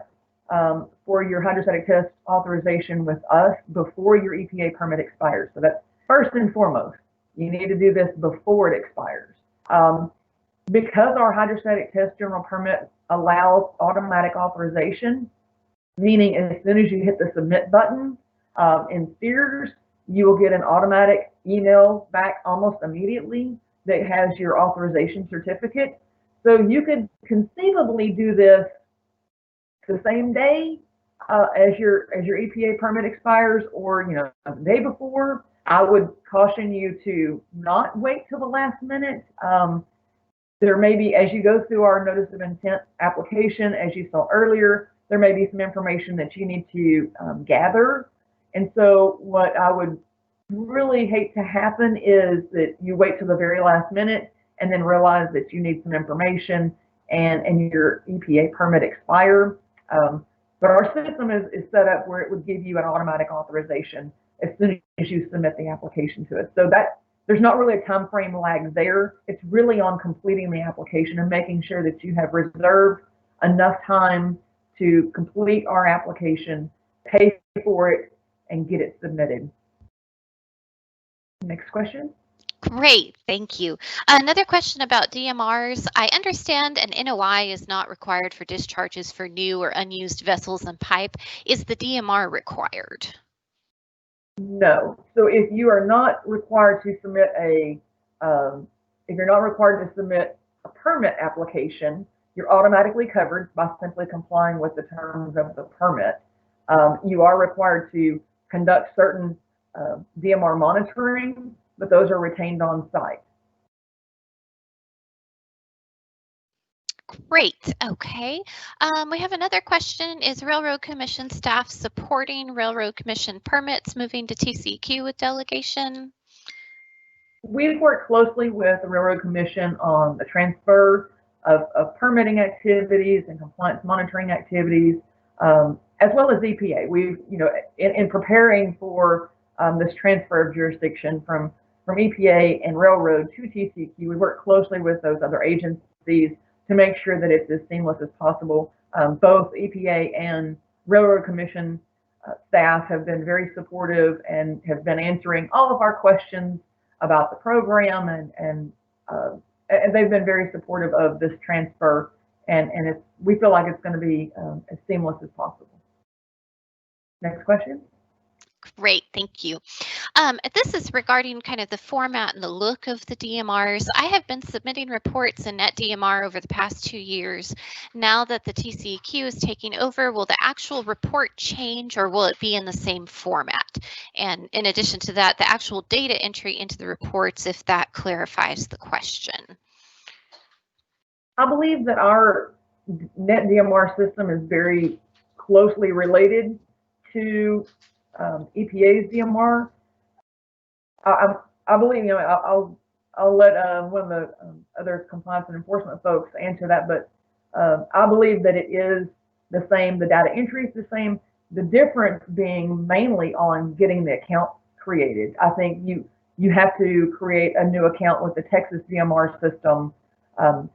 for your hydrostatic test authorization with us before your EPA permit expires. So that's first and foremost. You need to do this before it expires. Because our hydrostatic test general permit allows automatic authorization, meaning as soon as you hit the submit button in SEERS, you will get an automatic email back almost immediately that has your authorization certificate. So you could conceivably do this the same day as your EPA permit expires, or the day before. I would caution you to not wait till the last minute. There may be, as you go through our notice of intent application, as you saw earlier, there may be some information that you need to gather. And so what I would really hate to happen is that you wait till the very last minute and then realize that you need some information and your EPA permit expire. But our system is set up where it would give you an automatic authorization as soon as you submit the application to us. So that there's not really a time frame lag there. It's really on completing the application and making sure that you have reserved enough time to complete our application, pay for it, and get it submitted. Next question. Great, thank you. Another question about DMRs. I understand an NOI is not required for discharges for new or unused vessels and pipe. Is the DMR required? No. So if you are not required to submit a permit application, you're automatically covered by simply complying with the terms of the permit. You are required to conduct certain DMR monitoring, but those are retained on site. Great. Okay. We have another question. Is Railroad Commission staff supporting Railroad Commission permits moving to TCEQ with delegation? We've worked closely with the Railroad Commission on the transfer of permitting activities and compliance monitoring activities, as well as EPA. We've, in preparing for this transfer of jurisdiction from EPA and Railroad to TCEQ, we work closely with those other agencies to make sure that it's as seamless as possible. Both EPA and Railroad Commission staff have been very supportive and have been answering all of our questions about the program, and they've been very supportive of this transfer, and we feel like it's going to be as seamless as possible. Next question. Great, thank you. This is regarding kind of the format and the look of the DMRs. I have been submitting reports in NetDMR over the past 2 years. Now that the TCEQ is taking over, will the actual report change, or will it be in the same format? And in addition to that, the actual data entry into the reports, if that clarifies the question. I believe that our NetDMR system is very closely related to EPA's DMR. I believe, I'll let one of the other compliance and enforcement folks answer that, but I believe that it is the same. The data entry is the same. The difference being mainly on getting the account created. I think you have to create a new account with the Texas DMR system,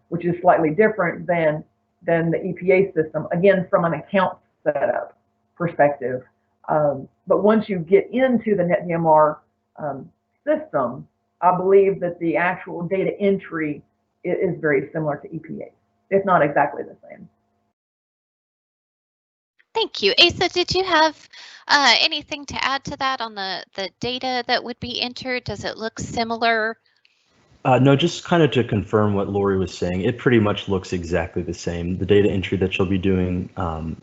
which is slightly different than the EPA system, again, from an account setup perspective. But once you get into the NetDMR system, I believe that the actual data entry is very similar to EPA, if not exactly the same. Thank you. Asa, did you have anything to add to that on the data that would be entered? Does it look similar? No, just kind of to confirm what Lori was saying, it pretty much looks exactly the same. The data entry that you'll be doing,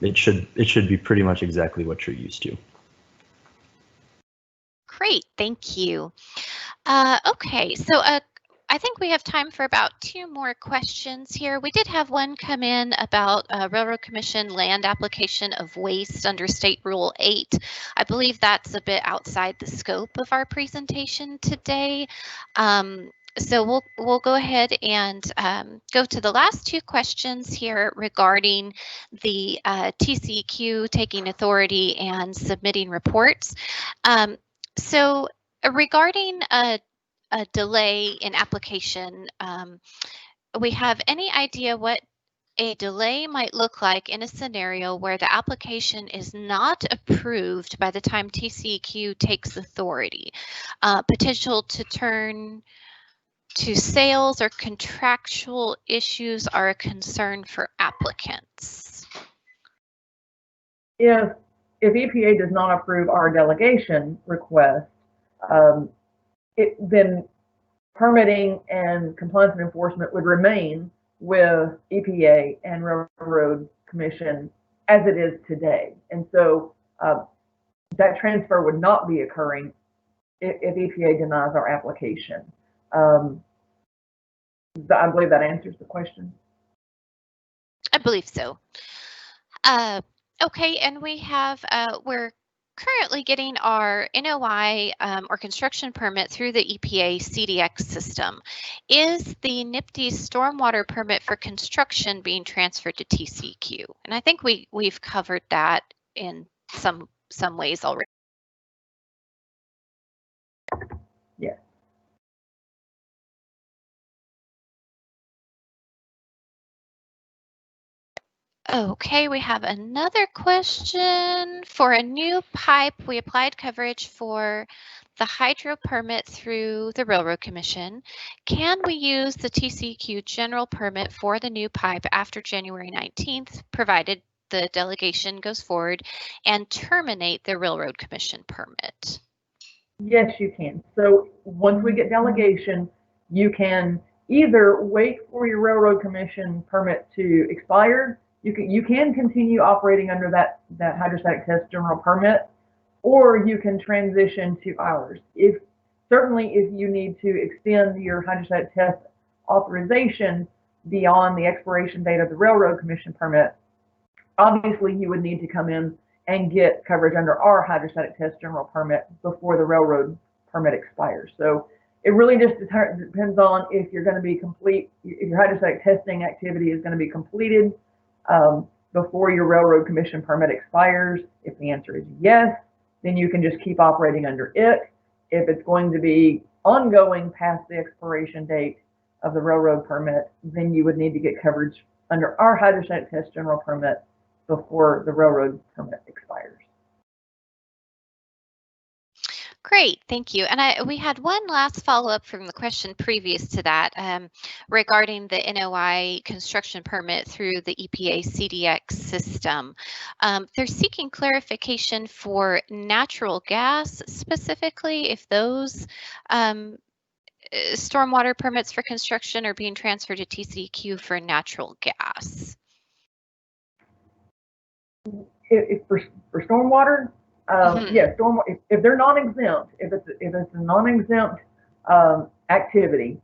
it should be pretty much exactly what you're used to. Great, thank you. Okay, so I think we have time for about 2 more questions here. We did have one come in about Railroad Commission land application of waste under State Rule 8. I believe that's a bit outside the scope of our presentation today. So we'll go ahead and go to the last 2 questions here regarding the TCEQ taking authority and submitting reports. So regarding a delay in application, we have any idea what a delay might look like in a scenario where the application is not approved by the time TCEQ takes authority? Potential to turn to sales or contractual issues are a concern for applicants. If EPA does not approve our delegation request, then permitting and compliance and enforcement would remain with EPA and Railroad Commission as it is today. And so that transfer would not be occurring if EPA denies our application. I believe that answers the question. I believe so. Okay, and we have, we're currently getting our NOI or construction permit through the EPA CDX system. Is the NIPD's stormwater permit for construction being transferred to TCEQ? And I think we've covered that in some ways already. Yes. Okay, we have another question. For a new pipe, we applied coverage for the hydro permit through the Railroad Commission. Can we use the TCEQ general permit for the new pipe after January 19th, provided the delegation goes forward, and terminate the Railroad Commission permit? Yes, you can. So once we get delegation, you can either wait for your Railroad Commission permit to expire. You can continue operating under that hydrostatic test general permit, or you can transition to ours. Certainly if you need to extend your hydrostatic test authorization beyond the expiration date of the Railroad Commission permit, obviously you would need to come in and get coverage under our hydrostatic test general permit before the railroad permit expires. So it really just depends on if you're going to be if your hydrostatic testing activity is going to be completed before your Railroad Commission permit expires. If the answer is yes, then you can just keep operating under it. If it's going to be ongoing past the expiration date of the railroad permit, then you would need to get coverage under our hydrostatic test general permit before the railroad permit expires. Great, thank you. And we had one last follow-up from the question previous to that regarding the NOI construction permit through the EPA CDX system. They're seeking clarification for natural gas specifically, if those stormwater permits for construction are being transferred to TCEQ for natural gas. If for stormwater, yes, stormwater. If they're non-exempt, if it's a non-exempt activity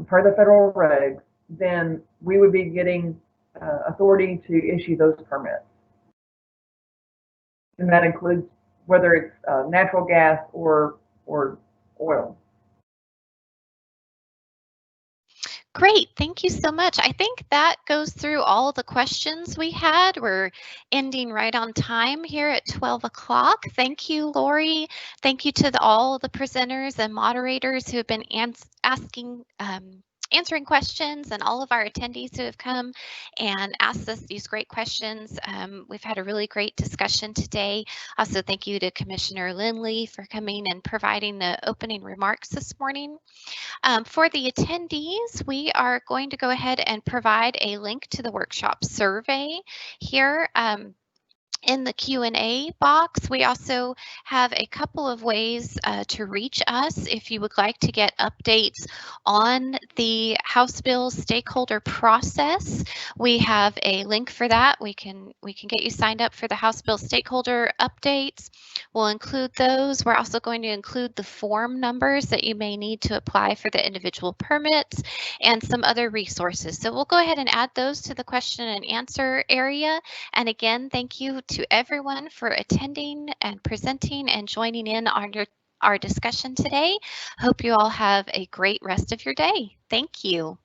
per the federal regs, then we would be getting authority to issue those permits, and that includes whether it's natural gas or oil. Great, thank you so much. I think that goes through all the questions we had. We're ending right on time here at 12 o'clock. Thank you, Lori. Thank you to all the presenters and moderators who have been answering questions, and all of our attendees who have come and asked us these great questions. We've had a really great discussion today. Also, thank you to Commissioner Lindley for coming and providing the opening remarks this morning. For the attendees, we are going to go ahead and provide a link to the workshop survey here. In the Q&A box, we also have a couple of ways to reach us if you would like to get updates on the House Bill stakeholder process. We have a link for that. We can get you signed up for the House Bill stakeholder updates. We'll include those. We're also going to include the form numbers that you may need to apply for the individual permits and some other resources. So we'll go ahead and add those to the question and answer area. And again, thank you to everyone for attending and presenting and joining in on our discussion today. Hope you all have a great rest of your day. Thank you.